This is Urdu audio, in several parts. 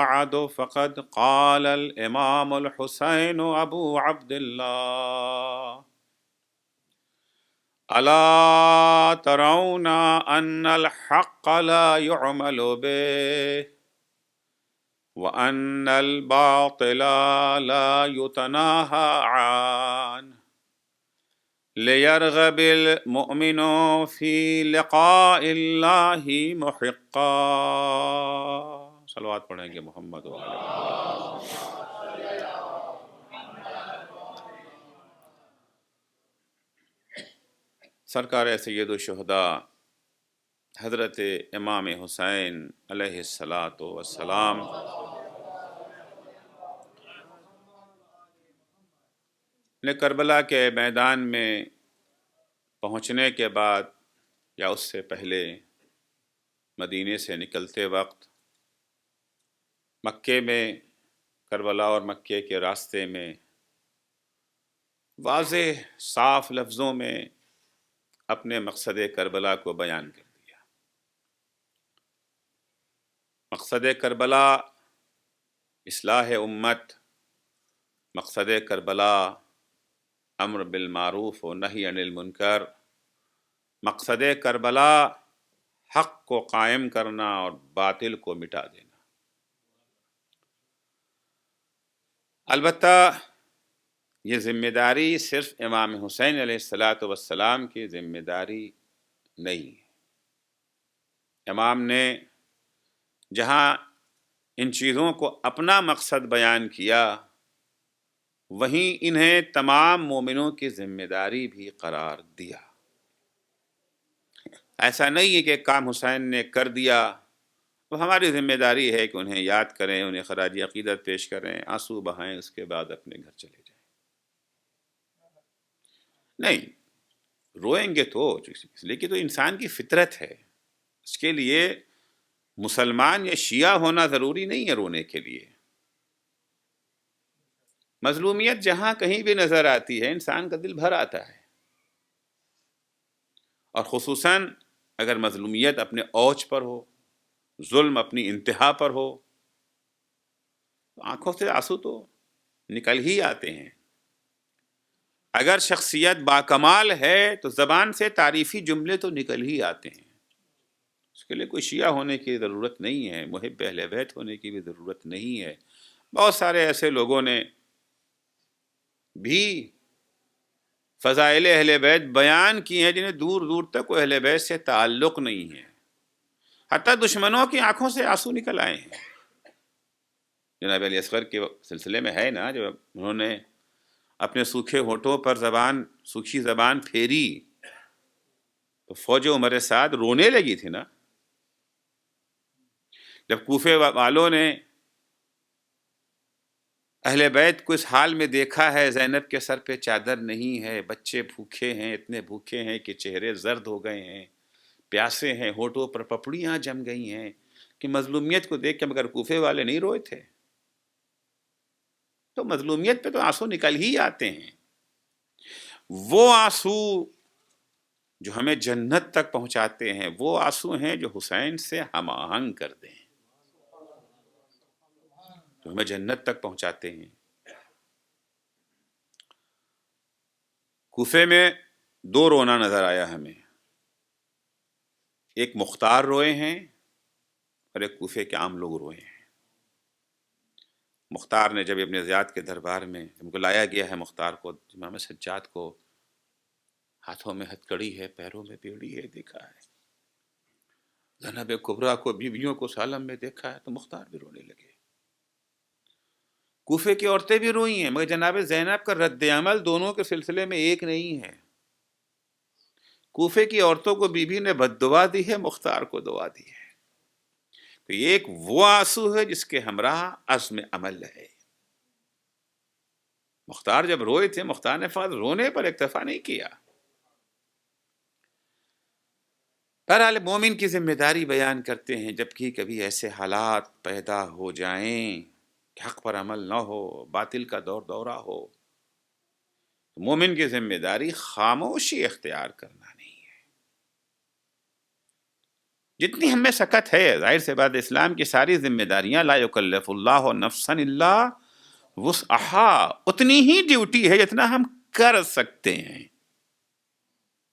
بعد فقد قال الإمام الحسين أبو عبد الله ألا ترون أن الحق لا يعمل به وأن الباطل لا يتناهى عنه ليرغب المؤمن في لقاء الله محقا. صلوات پڑھیں گے محمد و آل محمد. سرکار سید الشہداء حضرت امام حسین علیہ الصلاۃ والسلام نے کربلا کے میدان میں پہنچنے کے بعد یا اس سے پہلے مدینے سے نکلتے وقت مکے میں کربلا اور مکے کے راستے میں واضح صاف لفظوں میں اپنے مقصد کربلا کو بیان کر دیا. مقصد کربلا اصلاح امت، مقصد کربلا امر بالمعروف و نہی عن المنکر، مقصد کربلا حق کو قائم کرنا اور باطل کو مٹا دینا. البتہ یہ ذمہ داری صرف امام حسین علیہ الصلاۃ والسلام کی ذمہ داری نہیں ہے. امام نے جہاں ان چیزوں کو اپنا مقصد بیان کیا، وہیں انہیں تمام مومنوں کی ذمہ داری بھی قرار دیا. ایسا نہیں ہے کہ کام حسین نے کر دیا تو ہماری ذمہ داری ہے کہ انہیں یاد کریں، انہیں خراج عقیدت پیش کریں، آنسو بہائیں، اس کے بعد اپنے گھر چلے جائیں. نہیں، روئیں گے تو اس لیے کہ تو انسان کی فطرت ہے. اس کے لیے مسلمان یا شیعہ ہونا ضروری نہیں ہے رونے کے لیے. مظلومیت جہاں کہیں بھی نظر آتی ہے انسان کا دل بھر آتا ہے، اور خصوصاً اگر مظلومیت اپنے اوج پر ہو، ظلم اپنی انتہا پر ہو، تو آنکھوں سے آنسو تو نکل ہی آتے ہیں. اگر شخصیت باکمال ہے تو زبان سے تعریفی جملے تو نکل ہی آتے ہیں. اس کے لیے کوئی شیعہ ہونے کی ضرورت نہیں ہے، محب اہل بیت ہونے کی بھی ضرورت نہیں ہے. بہت سارے ایسے لوگوں نے بھی فضائل اہل بیت بیان کی ہیں جنہیں دور دور تک وہ اہل بیت سے تعلق نہیں ہے. حتیٰ دشمنوں کی آنکھوں سے آنسو نکل آئے ہیں. جناب علی اصغر کے سلسلے میں ہے نا، جب انہوں نے اپنے سوکھے ہونٹوں پر سوکھی زبان پھیری تو فوج عمر سعد رونے لگی تھی نا. جب کوفے والوں نے اہل بیت کو اس حال میں دیکھا ہے، زینب کے سر پہ چادر نہیں ہے، بچے بھوکے ہیں، اتنے بھوکے ہیں کہ چہرے زرد ہو گئے ہیں، پیاسے ہیں، ہونٹوں پر پپڑیاں جم گئی ہیں، کہ مظلومیت کو دیکھ کے مگر کوفے والے نہیں روئے تھے. تو مظلومیت پہ تو آنسو نکل ہی آتے ہیں. وہ آنسو جو ہمیں جنت تک پہنچاتے ہیں، وہ آنسو ہیں جو حسین سے ہم آہنگ کر دیں، جو ہمیں جنت تک پہنچاتے ہیں. کوفے میں دو رونا نظر آیا ہمیں، ایک مختار روئے ہیں اور ایک کوفے کے عام لوگ روئے ہیں. مختار نے جب ابن زیاد کے دربار میں ان کو لایا گیا ہے، مختار کو، امام سجاد کو ہاتھوں میں ہتکڑی ہے، پیروں میں بیڑی ہے، دیکھا ہے. زینب کبریٰ کو، بیویوں کو سالم میں دیکھا ہے، تو مختار بھی رونے لگے. کوفے کی عورتیں بھی روئی ہیں، مگر جناب زینب کا رد عمل دونوں کے سلسلے میں ایک نہیں ہے. کوفے کی عورتوں کو بی بی نے بد دعا دی ہے، مختار کو دعا دی ہے. تو یہ ایک وہ آنسو ہے جس کے ہمراہ عزم عمل ہے. مختار جب روئے تھے، مختار نے فقط رونے پر اکتفا نہیں کیا. بہرحال مومن کی ذمہ داری بیان کرتے ہیں، جبکہ کبھی ایسے حالات پیدا ہو جائیں کہ حق پر عمل نہ ہو، باطل کا دور دورہ ہو، تو مومن کی ذمہ داری خاموشی اختیار کرنا نہیں ہے. جتنی ہم میں سکت ہے، ظاہر سے بات اسلام کی ساری ذمہ داریاں لا یکلف اللہ نفسا الا وسعها، اتنی ہی ڈیوٹی ہے جتنا ہم کر سکتے ہیں،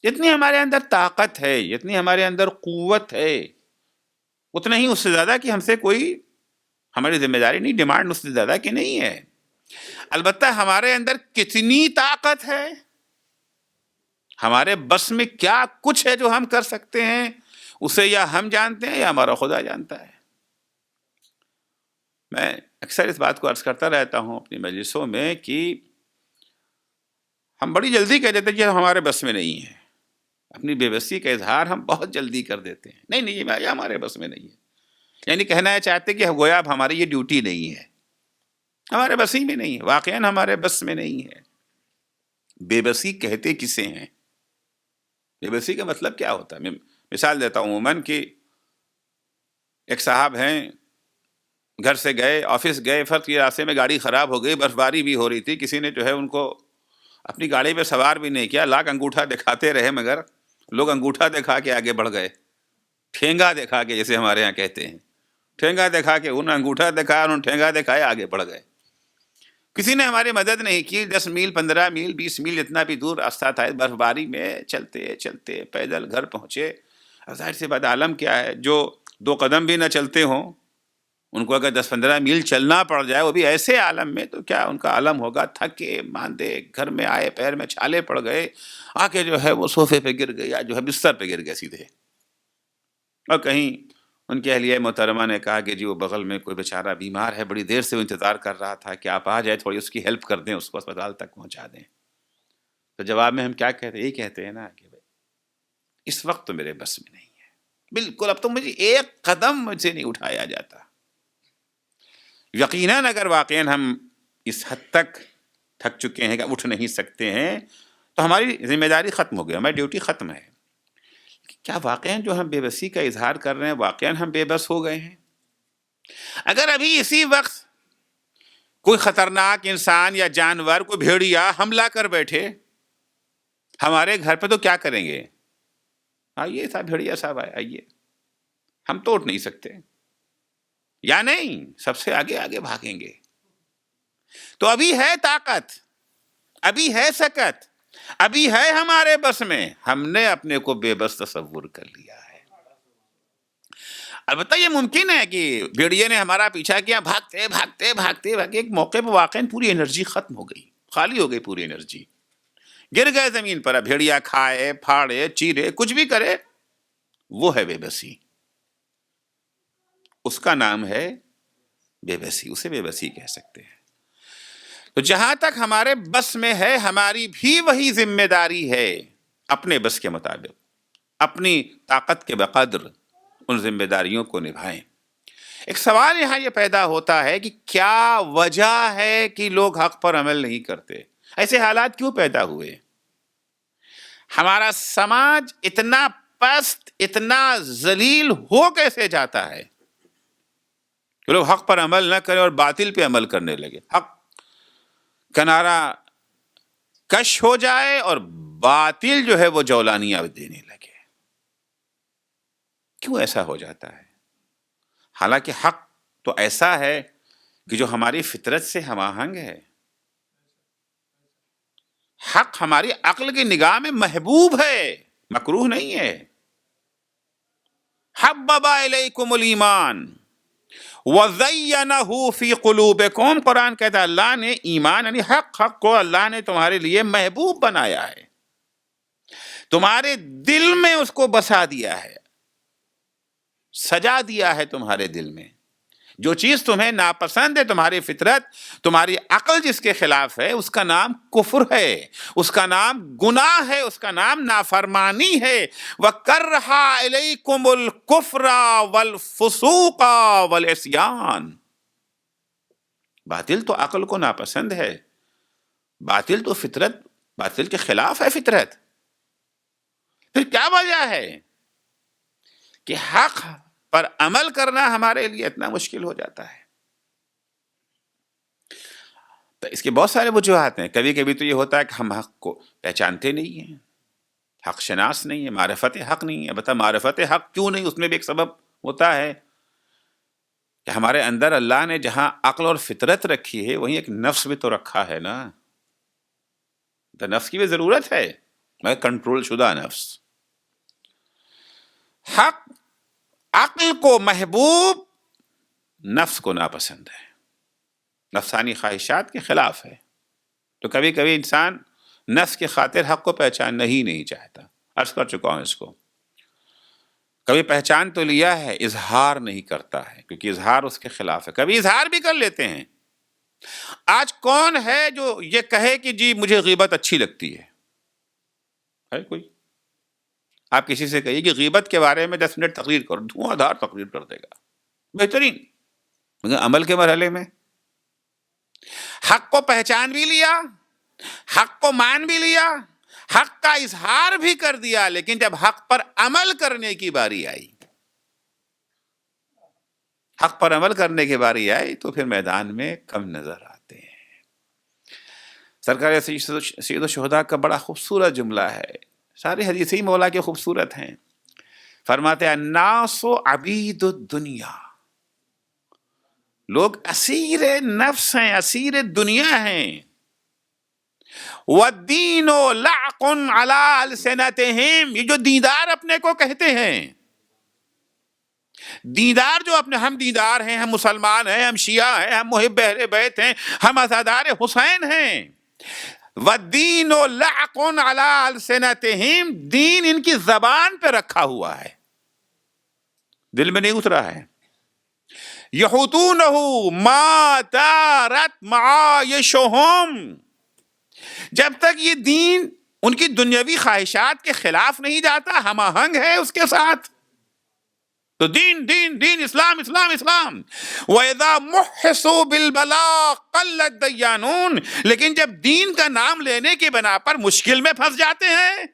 جتنی ہمارے اندر طاقت ہے، جتنی ہمارے اندر قوت ہے، اتنا ہی، اس سے زیادہ کہ ہم سے کوئی ہماری ذمہ داری نہیں، ڈیمانڈ اس سے زیادہ کی نہیں ہے۔ البتہ ہمارے اندر کتنی طاقت ہے، ہمارے بس میں کیا کچھ ہے جو ہم کر سکتے ہیں، اسے یا ہم جانتے ہیں یا ہمارا خدا جانتا ہے۔ میں اکثر اس بات کو عرض کرتا رہتا ہوں اپنی مجلسوں میں کہ ہم بڑی جلدی کہہ دیتے ہیں کہ ہمارے بس میں نہیں ہے، اپنی بے بسی کا اظہار ہم بہت جلدی کر دیتے ہیں، نہیں یہ ہمارے بس میں نہیں ہے، یعنی کہنا ہے چاہتے کہ گویا اب ہماری یہ ڈیوٹی نہیں ہے، ہمارے بس ہی میں نہیں ہے، واقعاً ہمارے بس میں نہیں ہے۔ بے بسی کہتے کسے ہیں؟ بے بسی کا مطلب کیا ہوتا ہے؟ میں مثال دیتا ہوں، عموماً کہ ایک صاحب ہیں، گھر سے گئے، آفس گئے، فرض کی راستے میں گاڑی خراب ہو گئی، برف باری بھی ہو رہی تھی، کسی نے جو ہے ان کو اپنی گاڑی پہ سوار بھی نہیں کیا، لاکھ انگوٹھا دکھاتے رہے، مگر لوگ انگوٹھا دکھا کے آگے بڑھ گئے، ٹھینگا دکھا کے، جیسے ہمارے ہاں کہتے ہیں، ٹھینگا دکھا کے، انہوں نے انگوٹھا دکھایا، انہوں نے ٹھینگا دکھایا، آگے بڑھ گئے۔ کسی نے ہماری مدد نہیں کی، 10 میل 15 میل 20 میل جتنا بھی دور راستہ تھا، برف باری میں چلتے چلتے پیدل گھر پہنچے۔ ظاہر سی بات، عالم کیا ہے، جو 2 قدم بھی نہ چلتے ہوں، ان کو اگر 10-15 میل چلنا پڑ جائے، وہ بھی ایسے عالم میں، تو کیا ان کا عالم ہوگا، تھکے ماندے، گھر میں آئے، پیر میں چھالے پڑ گئے، آ کے جو ہے وہ صوفے پہ گر گئے، یا جو ہے بستر پہ گر گئے سیدھے۔ اور کہیں ان کی اہلیہ محترمہ نے کہا کہ جی وہ بغل میں کوئی بیچارہ بیمار ہے، بڑی دیر سے وہ انتظار کر رہا تھا کہ آپ آ جائے، تھوڑی اس کی ہیلپ کر دیں، اس کو اسپتال تک پہنچا دیں۔ تو جواب میں ہم کیا کہتے ہیں؟ یہی کہتے ہیں نا کہ بھائی اس وقت تو میرے بس میں نہیں ہے، بالکل اب تو مجھے ایک قدم مجھ سے نہیں اٹھایا جاتا۔ یقیناً اگر واقعاً ہم اس حد تک تھک چکے ہیں کہ اٹھ نہیں سکتے ہیں، تو ہماری ذمہ داری ختم ہو گئی، ہماری ڈیوٹی ختم ہے۔ کیا واقعاً جو ہم بے بسی کا اظہار کر رہے ہیں، واقعاً ہم بے بس ہو گئے ہیں؟ اگر ابھی اسی وقت کوئی خطرناک انسان یا جانور، کوئی بھیڑیا حملہ کر بیٹھے ہمارے گھر پہ، تو کیا کریں گے؟ آئیے صاحب، بھیڑیا صاحب آئیے، ہم تو اٹھ نہیں سکتے، یا نہیں، سب سے آگے آگے بھاگیں گے۔ تو ابھی ہے طاقت، ابھی ہے سکت، ابھی ہے ہمارے بس میں، ہم نے اپنے کو بے بس تصور کر لیا ہے۔ البتہ یہ ممکن ہے کہ بھیڑیے نے ہمارا پیچھا کیا، بھاگتے بھاگتے بھاگتے بھاگتے ایک موقع پہ واقعاً پوری انرجی ختم ہو گئی، خالی ہو گئی پوری انرجی، گر گئے زمین پر۔ اب بھیڑیا کھائے پھاڑے چیرے کچھ بھی کرے، وہ ہے بے بسی، اس کا نام ہے بے بسی، اسے بے بسی کہہ سکتے ہیں۔ تو جہاں تک ہمارے بس میں ہے، ہماری بھی وہی ذمہ داری ہے، اپنے بس کے مطابق، اپنی طاقت کے بقدر ان ذمہ داریوں کو نبھائیں۔ ایک سوال یہاں یہ پیدا ہوتا ہے کہ کیا وجہ ہے کہ لوگ حق پر عمل نہیں کرتے؟ ایسے حالات کیوں پیدا ہوئے؟ ہمارا سماج اتنا پست، اتنا ذلیل ہو کیسے جاتا ہے کہ لوگ حق پر عمل نہ کریں اور باطل پہ عمل کرنے لگے، حق کنارہ کش ہو جائے اور باطل جو ہے وہ جولانیاں دینے لگے؟ کیوں ایسا ہو جاتا ہے؟ حالانکہ حق تو ایسا ہے کہ جو ہماری فطرت سے ہم آہنگ ہے، حق ہماری عقل کی نگاہ میں محبوب ہے، مکروہ نہیں ہے۔ حبب الیکم الایمان وزینہ فی قلوبکم، قرآن کہتا ہے اللہ نے ایمان یعنی حق کو اللہ نے تمہارے لیے محبوب بنایا ہے، تمہارے دل میں اس کو بسا دیا ہے، سجا دیا ہے تمہارے دل میں۔ جو چیز تمہیں ناپسند ہے، تمہاری فطرت، تمہاری عقل جس کے خلاف ہے، اس کا نام کفر ہے، اس کا نام گناہ ہے، اس کا نام نافرمانی ہے۔ وَكَرَّهَ إِلَيْكُمُ الْكُفْرَ وَالْفُسُوقَ وَالْعِصْيَانَ، باطل تو عقل کو ناپسند ہے، باطل تو فطرت، باطل کے خلاف ہے فطرت۔ پھر کیا وجہ ہے کہ حق پر عمل کرنا ہمارے لیے اتنا مشکل ہو جاتا ہے؟ تو اس کے بہت سارے وجوہات ہیں۔ کبھی کبھی تو یہ ہوتا ہے کہ ہم حق کو پہچانتے نہیں ہیں، حق شناس نہیں ہے، معرفت حق نہیں ہے. بتا معرفت حق کیوں نہیں؟ اس میں بھی ایک سبب ہوتا ہے کہ ہمارے اندر اللہ نے جہاں عقل اور فطرت رکھی ہے وہیں ایک نفس بھی تو رکھا ہے نا. تو نفس کی بھی ضرورت ہے، مگر کنٹرول شدہ نفس. حق عقل کو محبوب، نفس کو ناپسند ہے، نفسانی خواہشات کے خلاف ہے. تو کبھی کبھی انسان نفس کی خاطر حق کو پہچاننا ہی نہیں چاہتا. عرض کر چکا ہوں اس کو. کبھی پہچان تو لیا ہے، اظہار نہیں کرتا ہے کیونکہ اظہار اس کے خلاف ہے. کبھی اظہار بھی کر لیتے ہیں. آج کون ہے جو یہ کہے کہ جی مجھے غیبت اچھی لگتی ہے کوئی؟ آپ کسی سے کہیے کہ غیبت کے بارے میں 10 منٹ تقریر کرو، دھواں دھار تقریر کر دے گا، بہترین. مگر عمل کے مرحلے میں حق کو پہچان بھی لیا، حق کو مان بھی لیا، حق کا اظہار بھی کر دیا، لیکن جب حق پر عمل کرنے کی باری آئی، حق پر عمل کرنے کی باری آئی تو پھر میدان میں کم نظر آتے ہیں. سرکار سید الشہداء کا بڑا خوبصورت جملہ ہے، سارے حدیث ہی مولا کے خوبصورت ہیں. فرماتے ہیں الناس عبید الدنیا، لوگ اسیر نفس ہیں، اسیر دنیا ہیں. والدین لعق علی السنتہم، یہ جو دیندار اپنے کو کہتے ہیں، دیندار جو اپنے ہم دیندار ہیں، ہم مسلمان ہیں، ہم شیعہ ہیں، ہم محب اہل بیت ہیں، ہم عزادار حسین ہیں. والدین لعق علی السنتہم، دین ان کی زبان پہ رکھا ہوا ہے، دل میں نہیں اترا ہے. یحوتونہ ما دارت معایشہم، جب تک یہ دین ان کی دنیاوی خواہشات کے خلاف نہیں جاتا، ہم آہنگ ہے اس کے ساتھ، تو دین دین دین، اسلام اسلام اسلام. وَإِذَا مُحِّصُوا بِالْبَلَاءِ قَلَّ الدَّيَّانُونَ، لیکن جب دین کا نام لینے کی بنا پر مشکل میں پھنس جاتے ہیں،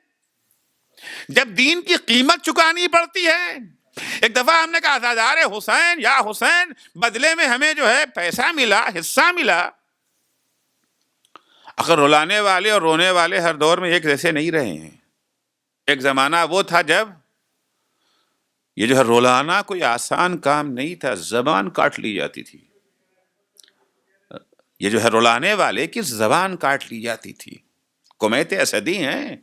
جب دین کی قیمت چکانی پڑتی ہے. ایک دفعہ ہم نے کہا عزادار حسین، یا حسین بدلے میں ہمیں جو ہے پیسہ ملا، حصہ ملا. اگر رلانے والے اور رونے والے ہر دور میں ایک جیسے نہیں رہے ہیں. ایک زمانہ وہ تھا جب یہ جو ہے رولانا کوئی آسان کام نہیں تھا، زبان کاٹ لی جاتی تھی. یہ جو ہے رلانے والے کی زبان کاٹ لی جاتی تھی. کمیت اسدی ہیں،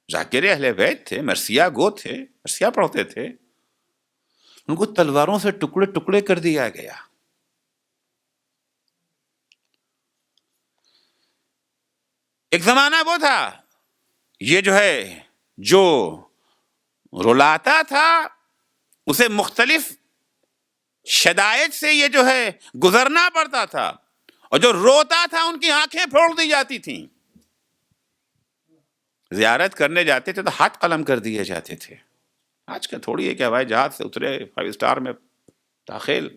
ذاکر اہل بیت تھے، مرثیہ گو تھے، مرثیہ پڑھتے تھے، ان کو تلواروں سے ٹکڑے ٹکڑے کر دیا گیا. ایک زمانہ وہ تھا یہ جو ہے جو رلاتا تھا اسے مختلف شدائد سے یہ جو ہے گزرنا پڑتا تھا، اور جو روتا تھا ان کی آنکھیں پھوڑ دی جاتی تھیں. زیارت کرنے جاتے تھے تو ہاتھ قلم کر دیے جاتے تھے. آج کا تھوڑی ہے کہ ہوائی جہاز سے اترے 5 اسٹار میں داخل،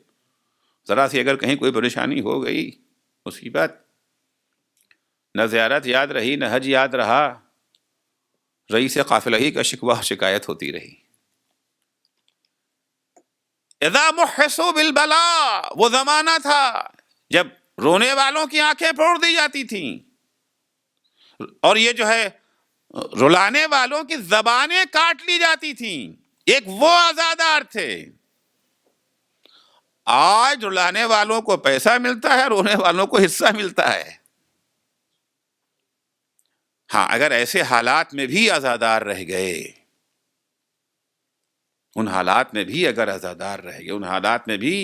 ذرا سی اگر کہیں کوئی پریشانی ہو گئی مصیبت، نہ زیارت یاد رہی، نہ حج یاد رہا، رئیس قافلہ ہی کا شکوہ شکایت ہوتی رہی. اذا محسوا بالبلاء، وہ زمانہ تھا جب رونے والوں کی آنکھیں پھوڑ دی جاتی تھیں، اور یہ جو ہے رلانے والوں کی زبانیں کاٹ لی جاتی تھیں. ایک وہ عزادار تھے. آج رلانے والوں کو پیسہ ملتا ہے، رونے والوں کو حصہ ملتا ہے. ہاں اگر ایسے حالات میں بھی عزادار رہ گئے، ان حالات میں بھی اگر عزادار رہ گئے، ان حالات میں بھی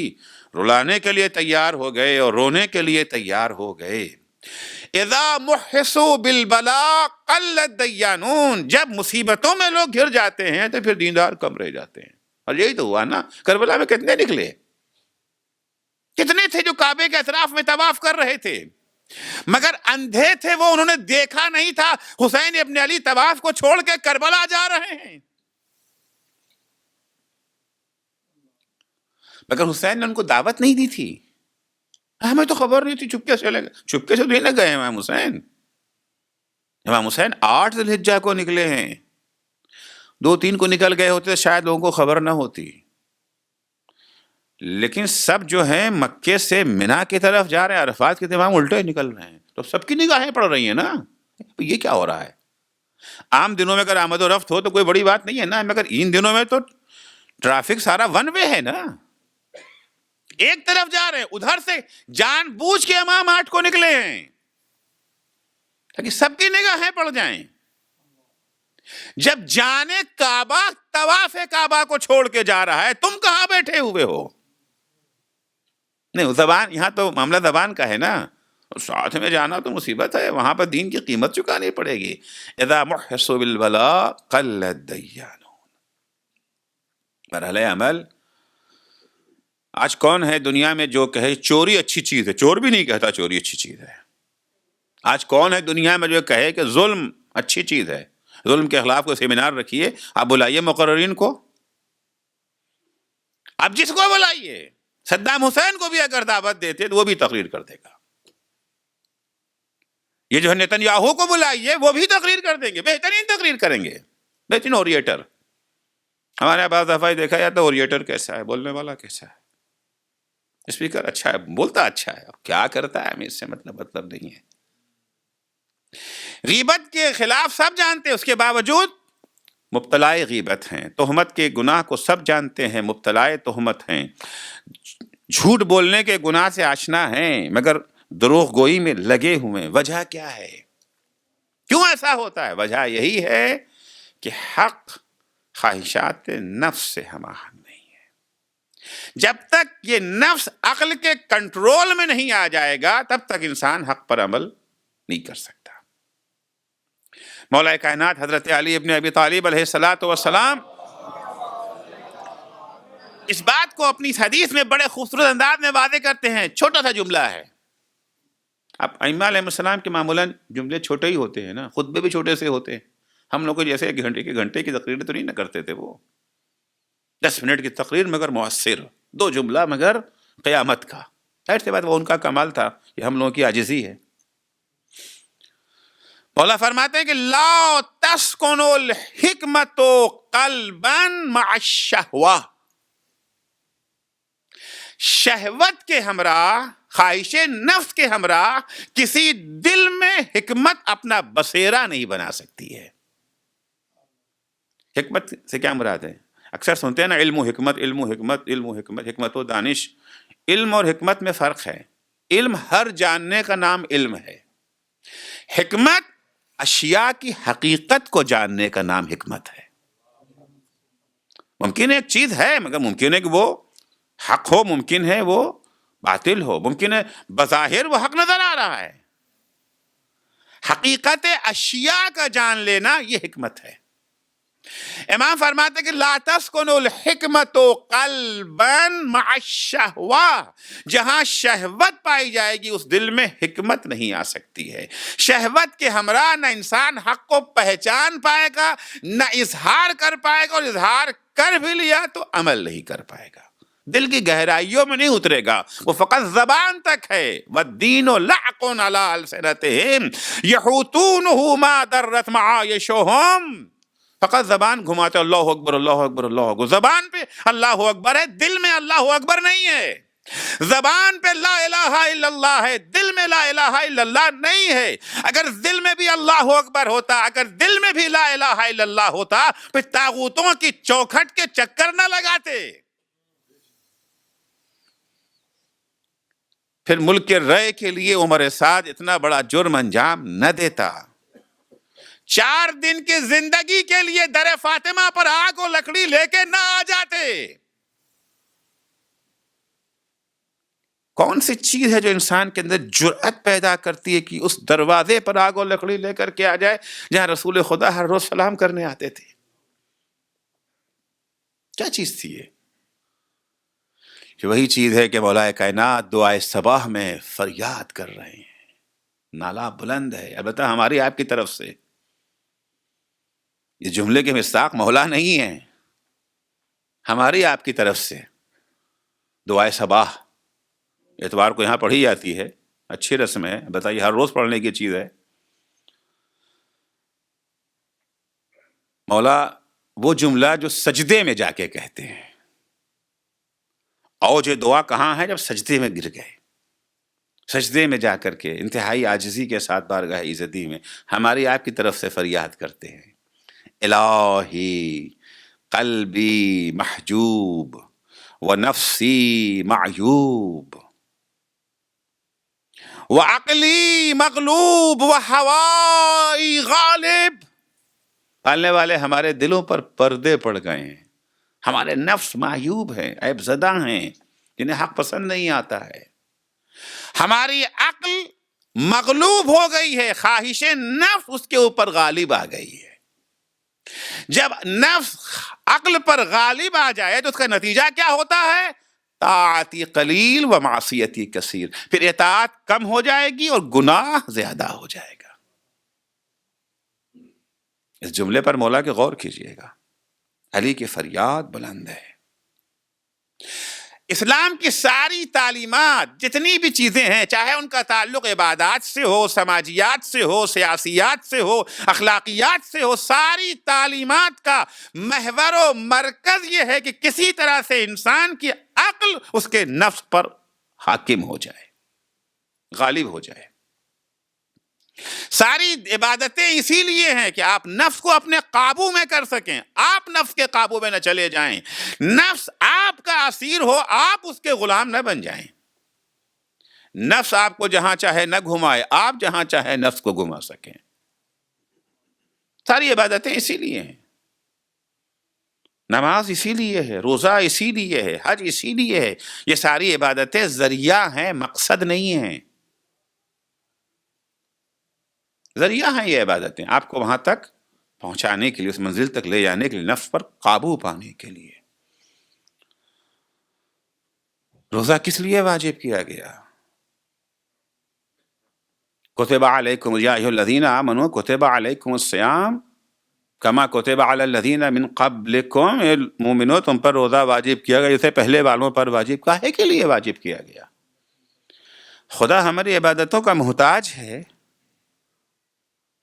رلانے کے لیے تیار ہو گئے اور رونے کے لیے تیار ہو گئے. اذا محسوا بالبلاء قل الدیانون، جب مصیبتوں میں لوگ گھر جاتے ہیں تو پھر دیندار کم رہ جاتے ہیں. اور یہی تو ہوا نا، کربلا میں کتنے نکلے، کتنے تھے جو کعبے کے اطراف میں طواف کر رہے تھے، مگر اندھے تھے وہ، انہوں نے دیکھا نہیں تھا حسین ابن علی طواف کو چھوڑ کے کربلا جا رہے ہیں. مگر حسین نے ان کو دعوت نہیں دی تھی، ہمیں تو خبر نہیں تھی، چپکے سے لے گئے. چپکے سے نہیں گئے امام حسین. امام حسین 8 ذی الحجہ کو نکلے ہیں. 2-3 کو نکل گئے ہوتے تو شاید لوگوں کو خبر نہ ہوتی، لیکن سب جو ہیں مکے سے منا کی طرف جا رہے ہیں، عرفات کے تمام الٹے نکل رہے ہیں، تو سب کی نگاہیں پڑ رہی ہیں نا، یہ کیا ہو رہا ہے. عام دنوں میں اگر آمد و رفت ہو تو کوئی بڑی بات نہیں ہے نا، مگر ان دنوں میں تو ٹریفک سارا ون وے ہے نا، ایک طرف جا رہے ہیں، ادھر سے جان بوجھ کے امام 8 کو نکلے ہیں تاکہ سب کی نگاہیں پڑ جائیں. جب جانے کعبہ طواف کعبہ کو چھوڑ کے جا رہا ہے، تم کہاں بیٹھے ہوئے ہو؟ نہیں، زبان، یہاں تو معاملہ زبان کا ہے نا، ساتھ میں جانا تو مصیبت ہے، وہاں پر دین کی قیمت چکانی پڑے گی. اذا محسوا بالبلاء قل الدیانون. مرحلہ عمل. آج کون ہے دنیا میں جو کہے چوری اچھی چیز ہے؟ چور بھی نہیں کہتا چوری اچھی چیز ہے. آج کون ہے دنیا میں جو کہے کہ ظلم اچھی چیز ہے؟ ظلم کے خلاف کوئی سیمینار رکھیے، آپ بلائیے مقررین کو، آپ جس کو بلائیے. صدام حسین کو بھی اگر دعوت دیتے تو وہ بھی تقریر کر دے گا. یہ جو ہے نیتن یاہو کو بلائیے، وہ بھی تقریر کر دیں گے، بہترین تقریر کریں گے، بہترین اوریٹر. ہمارے بعض دفعہ دیکھا جاتا ہے اوریٹر کیسا ہے، بولنے والا کیسا ہے. اسپیکر اچھا ہے، بولتا اچھا ہے، اب کیا کرتا ہے ہمیں اس سے مطلب نہیں ہے. غیبت کے خلاف سب جانتے ہیں، اس کے باوجود مبتلا غیبت ہیں. تہمت کے گناہ کو سب جانتے ہیں، مبتلا تہمت ہیں. جھوٹ بولنے کے گناہ سے آشنا ہیں، مگر دروغ گوئی میں لگے ہوئے. وجہ کیا ہے؟ کیوں ایسا ہوتا ہے؟ وجہ یہی ہے کہ حق خواہشات نفس سے ہم آہنگ نہیں ہے. جب تک یہ نفس عقل کے کنٹرول میں نہیں آ جائے گا، تب تک انسان حق پر عمل نہیں کر سکتا. مولا کائنات حضرت علی ابن ابی طالب علیہ السلام اس بات کو اپنی حدیث میں بڑے خوبصورت انداز میں واضح کرتے ہیں. چھوٹا سا جملہ ہے. اب ائمہ علیہ السلام کے معمولاً جملے چھوٹے ہی ہوتے ہیں نا، خطبے بھی چھوٹے سے ہوتے ہیں. ہم لوگ کو جیسے ایک گھنٹے کی تقریر تو نہیں نہ کرتے تھے، وہ 10 منٹ کی تقریر مگر مؤثر، 2 جملہ مگر قیامت کا. ظاہر سی بات وہ ان کا کمال تھا، یہ ہم لوگوں کی عاجزی ہے. مولا فرماتے ہیں کہ لا تسکن الحکمت قلبا مع الشہوہ. شہوت کے ہمراہ، خواہش نفس کے ہمراہ کسی دل میں حکمت اپنا بسیرا نہیں بنا سکتی ہے. حکمت سے کیا مراد ہے؟ اکثر سنتے ہیں نا علم و حکمت، علم و حکمت، علم و حکمت، حکمت و دانش. علم اور حکمت میں فرق ہے. علم ہر جاننے کا نام علم ہے. حکمت اشیاء کی حقیقت کو جاننے کا نام حکمت ہے. ممکن ہے ایک چیز ہے، مگر ممکن ہے کہ وہ حق ہو، ممکن ہے وہ باطل ہو، ممکن ہے بظاہر وہ حق نظر آ رہا ہے. حقیقت اشیاء کا جان لینا یہ حکمت ہے. امام فرماتے ہیں کہ لا تسکن الحکمت قلبا مع الشہوہ. جہاں شہوت پائی جائے گی اس دل میں حکمت نہیں آ سکتی ہے. شہوت کے ہمراہ نہ انسان حق کو پہچان پائے گا، نہ اظہار کر پائے گا، اور اظہار کر بھی لیا تو عمل نہیں کر پائے گا، دل کی گہرائیوں میں نہیں اترے گا، وہ فقط زبان تک ہے. وَالدِّينُ لَعْقٌ عَلَىٰ أَلْسِنَتِهِمْ يَحُوتُونَهُ مَا دَرَّتْ مَعَائِشُهُمْ. فقط زبان گھماتے اللہ اکبر اللہ اکبر اللہ اکبر. زبان پہ اللہ اکبر ہے، دل میں اللہ اکبر نہیں ہے. زبان پہ لا الہ الا اللہ ہے، دل میں لا الہ الا اللہ نہیں ہے. اگر دل میں بھی اللہ اکبر ہوتا، اگر دل میں بھی لا الہ الا اللہ ہوتا، پھر طاغوتوں کی چوکھٹ کے چکر نہ لگاتے، پھر ملک کے رائے کے لیے عمر سعد اتنا بڑا جرم انجام نہ دیتا. 4 دن کی زندگی کے لیے در فاطمہ پر آگ و لکڑی لے کے نہ آ جاتے. کون سی چیز ہے جو انسان کے اندر جرأت پیدا کرتی ہے کہ اس دروازے پر آگ و لکڑی لے کر کے آ جائے جہاں رسول خدا ہر روز سلام کرنے آتے تھے؟ کیا چیز تھی یہ؟ وہی چیز ہے کہ مولا کائنات دعائے صباح میں فریاد کر رہے ہیں. نالا بلند ہے، البتہ ہماری آپ کی طرف سے. یہ جملے کے مصداق مولا نہیں ہیں، ہماری آپ کی طرف سے دعائے صباح اتوار کو یہاں پڑھی جاتی ہے، اچھی رسم ہے، بتائیے ہر روز پڑھنے کی چیز ہے. مولا وہ جملہ جو سجدے میں جا کے کہتے ہیں. اوج دعا کہاں ہے؟ جب سجدے میں گر گئے. سجدے میں جا کر کے انتہائی عاجزی کے ساتھ بارگاہ عزتی میں ہماری آپ کی طرف سے فریاد کرتے ہیں، الہی قلبی محجوب و نفسی معیوب و عقلی مغلوب و ہوائی غالب. پالنے والے ہمارے دلوں پر پردے پڑ گئے ہیں، ہمارے نفس معیوب ہیں، عیب زدہ ہیں، جنہیں حق پسند نہیں آتا ہے. ہماری عقل مغلوب ہو گئی ہے، خواہش نفس اس کے اوپر غالب آ گئی ہے. جب نفس عقل پر غالب آ جائے تو اس کا نتیجہ کیا ہوتا ہے؟ طاعتی قلیل و معصیتی کثیر. پھر اطاعت کم ہو جائے گی اور گناہ زیادہ ہو جائے گا. اس جملے پر مولا کے غور کیجئے گا. علی کی فریاد بلند ہے. اسلام کی ساری تعلیمات جتنی بھی چیزیں ہیں، چاہے ان کا تعلق عبادات سے ہو، سماجیات سے ہو، سیاسیات سے ہو، اخلاقیات سے ہو، ساری تعلیمات کا محور و مرکز یہ ہے کہ کسی طرح سے انسان کی عقل اس کے نفس پر حاکم ہو جائے، غالب ہو جائے. ساری عبادتیں اسی لیے ہیں کہ آپ نفس کو اپنے قابو میں کر سکیں، آپ نفس کے قابو میں نہ چلے جائیں، نفس آپ کا اسیر ہو، آپ اس کے غلام نہ بن جائیں. نفس آپ کو جہاں چاہے نہ گھمائے، آپ جہاں چاہے نفس کو گھما سکیں. ساری عبادتیں اسی لیے ہیں. نماز اسی لیے ہے، روزہ اسی لیے ہے، حج اسی لیے ہے. یہ ساری عبادتیں ذریعہ ہیں، مقصد نہیں ہیں. ذریعہ ہیں یہ عبادتیں آپ کو وہاں تک پہنچانے کے لیے، اس منزل تک لے جانے کے لیے، نفس پر قابو پانے کے لیے. روزہ کس لیے واجب کیا گیا؟ کتب علیکم یا ایھا الذین آمنوا کتب علیکم الصیام کما کتب علی الذین من قبلکم. مومنو تم پر روزہ واجب کیا گیا جیسے پہلے والوں پر واجب. کاہے کے لیے واجب کیا گیا؟ خدا ہماری عبادتوں کا محتاج ہے.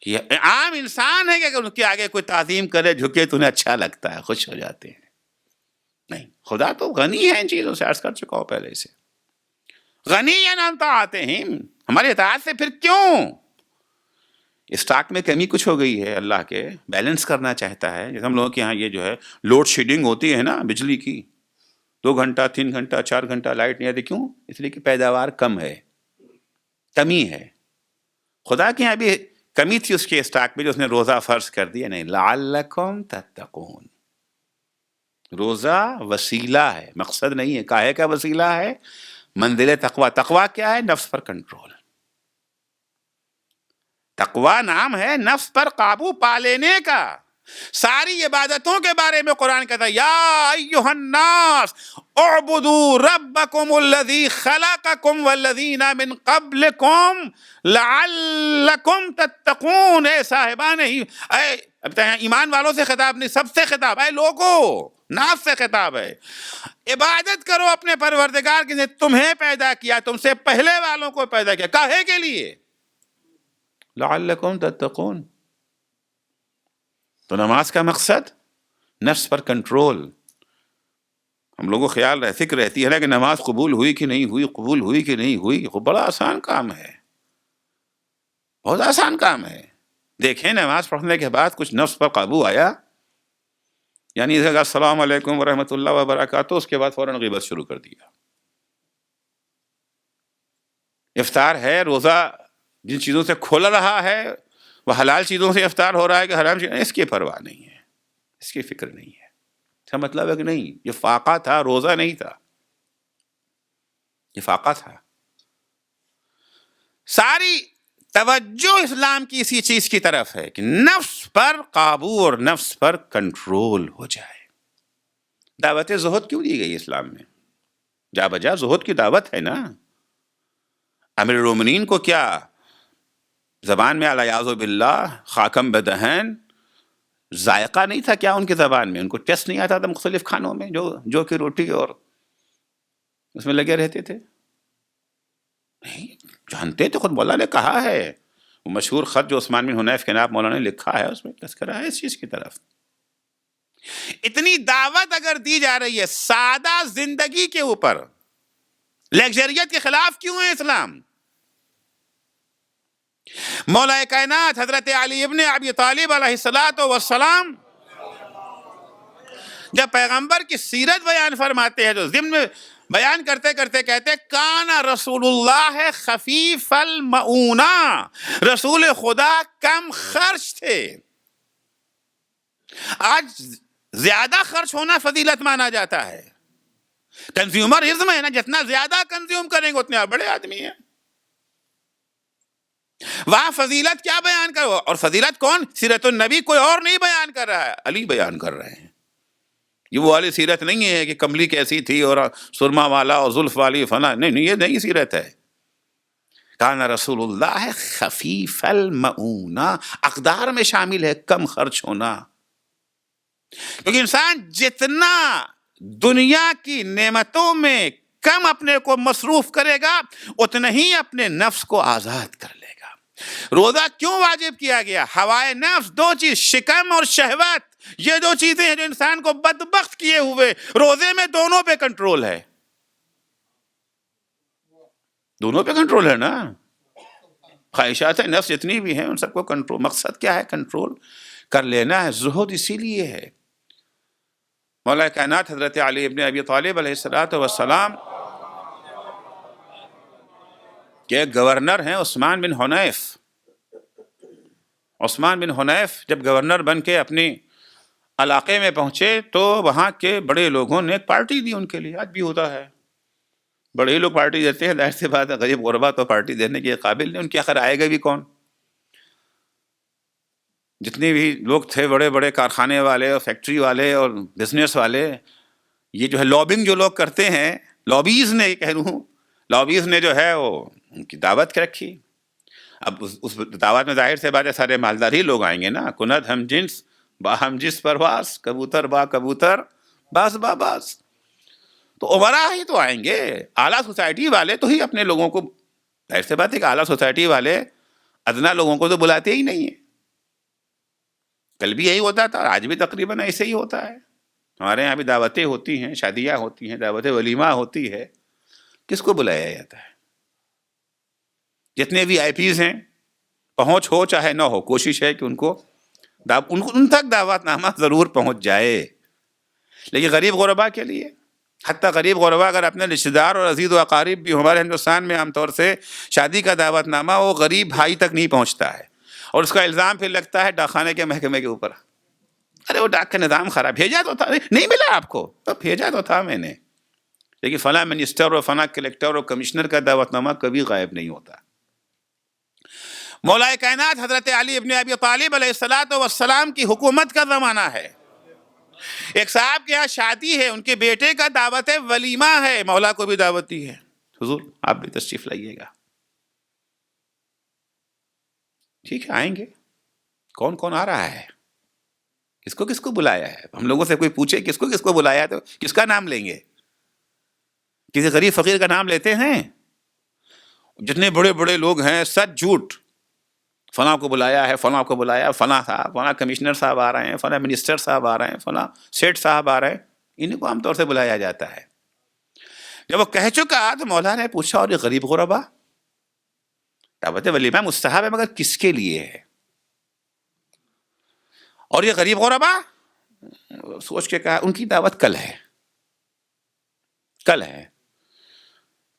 یہ عام انسان ہے کہ اگر ان کے آگے کوئی تعظیم کرے، جھکے تو انہیں اچھا لگتا ہے، خوش ہو جاتے ہیں. نہیں، خدا تو غنی ہے ان چیزوں سے، عرض کر چکا ہوں پہلے سے. غنی عن طاعتہم، ہماری اطاعت سے پھر کیوں؟ اسٹاک میں کمی کچھ ہو گئی ہے، اللہ کے بیلنس کرنا چاہتا ہے. جیسے ہم لوگوں کے یہاں یہ جو ہے لوڈ شیڈنگ ہوتی ہے نا بجلی کی، 2 گھنٹہ 3 گھنٹہ 4 گھنٹہ لائٹ نہیں آتی. کیوں؟ اس لیے کہ پیداوار کم ہے، کمی ہے. خدا کے یہاں بھی کمی تھی اس کے اسٹاک میں جو اس نے روزہ فرض کر دیا. نہیں، لعلکم تتقون. روزہ وسیلہ ہے، مقصد نہیں ہے. کاہے کا وسیلہ ہے؟ منزل تقوی. تقوی کیا ہے؟ نفس پر کنٹرول. تقوی نام ہے نفس پر قابو پا لینے کا. ساری عبادتوں کے بارے میں قرآن کہتا ہے یا ایھا الناس اعبدوا ربکم الذی خلقکم والذین من قبلکم لعلکم تتقون. اے صاحبان ایمان والوں سے خطاب نہیں، سب سے خطاب. اے لوگو، ناس سے خطاب ہے. عبادت کرو اپنے پروردگار کی، تمہیں پیدا کیا، تم سے پہلے والوں کو پیدا کیا. کاہے کے لیے؟ لعلکم تتقون. تو نماز کا مقصد نفس پر کنٹرول. ہم لوگوں کو خیال فکر رہتی ہے نا کہ نماز قبول ہوئی کہ نہیں ہوئی، قبول ہوئی کہ نہیں ہوئی. بڑا آسان کام ہے، بہت آسان کام ہے. دیکھیں نماز پڑھنے کے بعد کچھ نفس پر قابو آیا، یعنی السلام علیکم ورحمۃ اللہ وبرکاتہ، اس کے بعد فوراً غیبت شروع کر دیا. افطار ہے، روزہ جن چیزوں سے کھول رہا ہے وہ حلال چیزوں سے افطار ہو رہا ہے کہ حرام چیزیں، اس کی پرواہ نہیں ہے، اس کی فکر نہیں ہے. اس کا مطلب ہے کہ نہیں، یہ فاقہ تھا، روزہ نہیں تھا، یہ فاقہ تھا. ساری توجہ اسلام کی اسی چیز کی طرف ہے کہ نفس پر قابو اور نفس پر کنٹرول ہو جائے. دعوت زہد کیوں دی گئی اسلام میں؟ جا بجا زہد کی دعوت ہے نا. امیر المومنین کو کیا زبان میں الیاذ باللہ خاکم بدہن ذائقہ نہیں تھا کیا ان کی زبان میں؟ ان کو ٹیسٹ نہیں آتا تھا مختلف کھانوں میں جو کہ روٹی اور اس میں لگے رہتے تھے؟ نہیں جانتے تو. خود مولا نے کہا ہے، وہ مشہور خط جو عثمان بن حنیف کے نام مولانا نے لکھا ہے، اس میں تذکرہ ہے اس چیز کی طرف. اتنی دعوت اگر دی جا رہی ہے سادہ زندگی کے اوپر، لیگزریت کے خلاف کیوں ہے اسلام؟ مولا کائنات حضرت علی ابن ابی طالب علیہ الصلوۃ والسلام جب پیغمبر کی سیرت بیان فرماتے ہیں تو ضمن میں بیان کرتے کرتے کہتے کان رسول اللہ خفیف المعونہ، رسول خدا کم خرچ تھے۔ آج زیادہ خرچ ہونا فضیلت مانا جاتا ہے، کنزیومرزم ہے نا، جتنا زیادہ کنزیوم کریں گے اتنے آپ بڑے آدمی ہیں۔ وہاں فضیلت کیا بیان کرو، اور فضیلت کون؟ سیرت النبی کوئی اور نہیں بیان کر رہا ہے، علی بیان کر رہے ہیں۔ یہ وہ والی سیرت نہیں ہے کہ کملی کیسی تھی اور سرما والا اور زلف والی فنا، نہیں، یہ نئی سیرت ہے۔ کان رسول اللہ خفیف المعونہ، اقدار میں شامل ہے کم خرچ ہونا، کیونکہ انسان جتنا دنیا کی نعمتوں میں کم اپنے کو مصروف کرے گا اتنا ہی اپنے نفس کو آزاد کر لے گا۔ روزہ کیوں واجب کیا گیا؟ ہوائے نفس، دو چیز، شکم اور شہوت، یہ دو چیزیں ہیں جو انسان کو بدبخت کیے ہوئے۔ روزے میں دونوں پہ کنٹرول ہے، دونوں پہ کنٹرول ہے نا۔ خواہشات نفس جتنی بھی ہیں ان سب کو کنٹرول، مقصد کیا ہے؟ کنٹرول کر لینا ہے۔ زہد اسی لیے ہے۔ مولا کائنات حضرت علی ابن ابی طالب علیہ السلام کہ گورنر ہیں عثمان بن حنیف۔ عثمان بن حنیف جب گورنر بن کے اپنی علاقے میں پہنچے تو وہاں کے بڑے لوگوں نے ایک پارٹی دی ان کے لیے، آج بھی ہوتا ہے، بڑے ہی لوگ پارٹی دیتے ہیں، ظاہر سی بات ہے غریب غربا تو پارٹی دینے کے قابل نہیں، ان کے آخر آئے گا بھی کون؟ جتنے بھی لوگ تھے بڑے بڑے کارخانے والے اور فیکٹری والے اور بزنس والے، یہ جو ہے لابنگ جو لوگ کرتے ہیں، لابیز نے کہہ لوں، لابیز نے جو ہے وہ ان کی دعوت رکھی۔ اب اس دعوت میں ظاہر سے بات ہے سارے مالدار ہی لوگ آئیں گے نا، کند ہم جنس با ہم جنس پرواز، کبوتر با کبوتر باز با باز، تو عمرا ہی تو آئیں گے، اعلیٰ سوسائٹی والے تو ہی اپنے لوگوں کو، ظاہر سے بات ہے کہ اعلیٰ سوسائٹی والے ادنا لوگوں کو تو بلاتے ہی نہیں ہیں۔ کل بھی یہی ہوتا تھا، آج بھی تقریباً ایسے ہی ہوتا ہے۔ ہمارے یہاں بھی دعوتیں ہوتی ہیں، شادیاں ہوتی ہیں، دعوت ولیمہ ہوتی ہے، کس کو بلایا جاتا ہے؟ جتنے بھی آئی پیز ہیں، پہنچ ہو چاہے نہ ہو، کوشش ہے کہ ان تک دعوت نامہ ضرور پہنچ جائے۔ لیکن غریب غربا کے لیے، حتیٰ غریب غربا اگر اپنے رشتہ دار اور عزیز و اقارب بھی، ہمارے ہندوستان میں عام طور سے شادی کا دعوت نامہ وہ غریب بھائی تک نہیں پہنچتا ہے، اور اس کا الزام پھر لگتا ہے ڈاک خانے کے محکمے کے اوپر۔ ارے وہ ڈاک کا نظام خراب، بھیجا تو تھا، نہیں ملا آپ کو، تو بھیجا تو تھا میں نے، لیکن فلاں منسٹر اور فلاں کلیکٹر اور کمشنر کا دعوت نامہ کبھی غائب نہیں ہوتا۔ مولا کائنات حضرت علی ابن ابی طالب علیہ السلام کی حکومت کا زمانہ ہے۔ ایک صاحب کے یہاں شادی ہے، ان کے بیٹے کا دعوت ولیمہ ہے، مولا کو بھی دعوت دی ہے، حضور آپ بھی تشریف لائیے گا۔ ٹھیک ہے، آئیں گے، کون کون آ رہا ہے، کس کو بلایا ہے؟ ہم لوگوں سے کوئی پوچھے کس کو بلایا تو کس کا نام لیں گے؟ کسی غریب فقیر کا نام لیتے ہیں؟ جتنے بڑے بڑے لوگ ہیں سچ جھوٹ، فلاں کو بلایا ہے، فلاں کو بلایا، فلاں صاحب، فلاں کمشنر صاحب آ رہے ہیں، فلاں منسٹر صاحب آ رہے ہیں، فلاں سیٹ صاحب آ رہے ہیں، انہیں کو عام طور سے بلایا جاتا ہے۔ جب وہ کہہ چکا تو مولا نے پوچھا اور یہ غریب غربا؟ دعوت ولیمہ مستحب ہے مگر کس کے لیے ہے؟ اور یہ غریب غربا؟ سوچ کے کہا ان کی دعوت کل ہے، کل ہے۔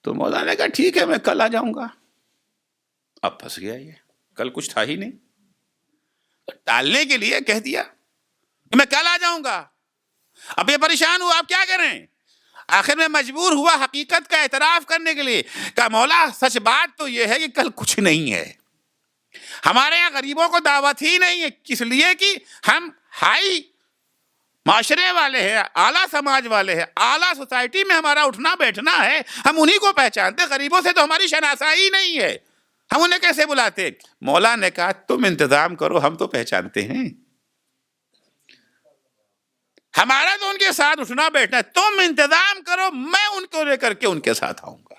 تو مولا نے کہا ٹھیک ہے میں کل آ جاؤں گا۔ اب پھنس گیا، یہ کل کچھ تھا ہی نہیں، ٹالنے کے لیے کہہ دیا کہ میں کل آ جاؤں گا۔ اب یہ پریشان ہوا، آپ کیا کریں؟ آخر میں مجبور ہوا حقیقت کا اعتراف کرنے کے لیے، کہا مولا سچ بات تو یہ ہے کہ کل کچھ نہیں ہے، ہمارے یہاں غریبوں کو دعوت ہی نہیں ہے، کس لیے کہ ہم ہائی معاشرے والے ہیں، اعلیٰ سماج والے ہیں، اعلیٰ سوسائٹی میں ہمارا اٹھنا بیٹھنا ہے، ہم انہی کو پہچانتے، غریبوں سے تو ہماری شناسائی نہیں ہے، ہم انہیں کیسے بلاتے؟ مولا نے کہا تم انتظام کرو، ہم تو پہچانتے ہیں، ہمارا تو ان کے ساتھ اٹھنا بیٹھنا ہے، تم انتظام کرو، میں ان کو لے کر کے ان کے ساتھ آؤں گا۔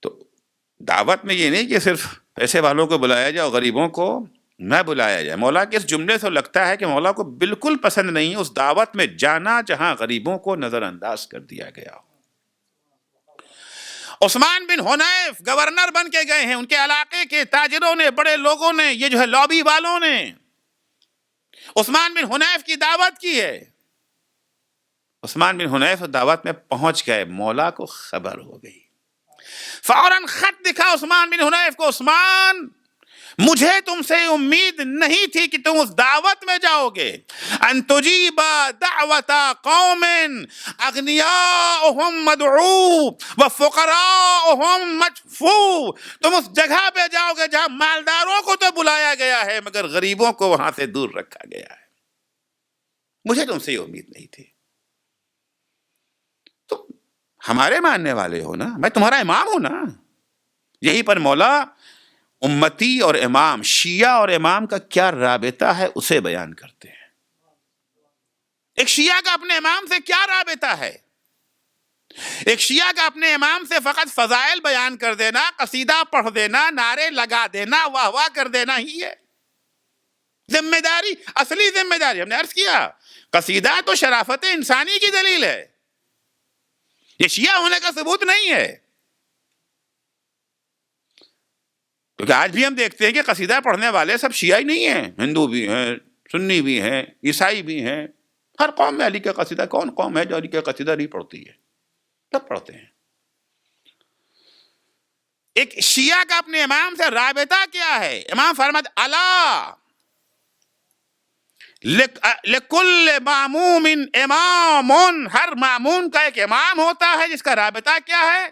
تو دعوت میں یہ نہیں کہ صرف پیسے والوں کو بلایا جائے اور غریبوں کو نہ بلایا جائے۔ مولا کے اس جملے سے لگتا ہے کہ مولا کو بالکل پسند نہیں ہے اس دعوت میں جانا جہاں غریبوں کو نظر انداز کر دیا گیا ہو۔ عثمان بن حنیف گورنر بن کے گئے ہیں، ان کے علاقے کے تاجروں نے، بڑے لوگوں نے، یہ جو ہے لابی والوں نے عثمان بن حنیف کی دعوت کی ہے. عثمان بن حنیف دعوت میں پہنچ گئے، مولا کو خبر ہو گئی، فوراً خط دکھا عثمان بن حنیف کو، عثمان مجھے تم سے امید نہیں تھی کہ تم اس دعوت میں جاؤ گے. ان تجیب دعوت قوم اغنیاؤہم مدعو وفقراؤہم مدفوع. تم اس جگہ پہ جاؤ گے جہاں مالداروں کو تو بلایا گیا ہے مگر غریبوں کو وہاں سے دور رکھا گیا ہے. مجھے تم سے یہ امید نہیں تھی. تم ہمارے ماننے والے ہو نا، میں تمہارا امام ہوں نا. یہی پر مولا امتی اور امام، شیعہ اور امام کا کیا رابطہ ہے اسے بیان کرتے ہیں. ایک شیعہ کا اپنے امام سے کیا رابطہ ہے؟ ایک شیعہ کا اپنے امام سے فقط فضائل بیان کر دینا، قصیدہ پڑھ دینا، نعرے لگا دینا، واہ واہ کر دینا ہی ہے. ذمہ داری، اصلی ذمہ داری ہم نے عرض کیا، قصیدہ تو شرافت انسانی کی دلیل ہے، یہ شیعہ ہونے کا ثبوت نہیں ہے. کیونکہ آج بھی ہم دیکھتے ہیں کہ قصیدہ پڑھنے والے سب شیعہ ہی نہیں ہیں، ہندو بھی ہیں، سنی بھی ہیں، عیسائی بھی ہیں. ہر قوم میں علی کا قصیدہ، کون قوم ہے جو علی کا قصیدہ نہیں پڑھتی ہے؟ سب پڑھتے ہیں. ایک شیعہ کا اپنے امام سے رابطہ کیا ہے؟ امام فرماتے الا لکل معموم امام، ہر معموم کا ایک امام ہوتا ہے جس کا رابطہ کیا ہے؟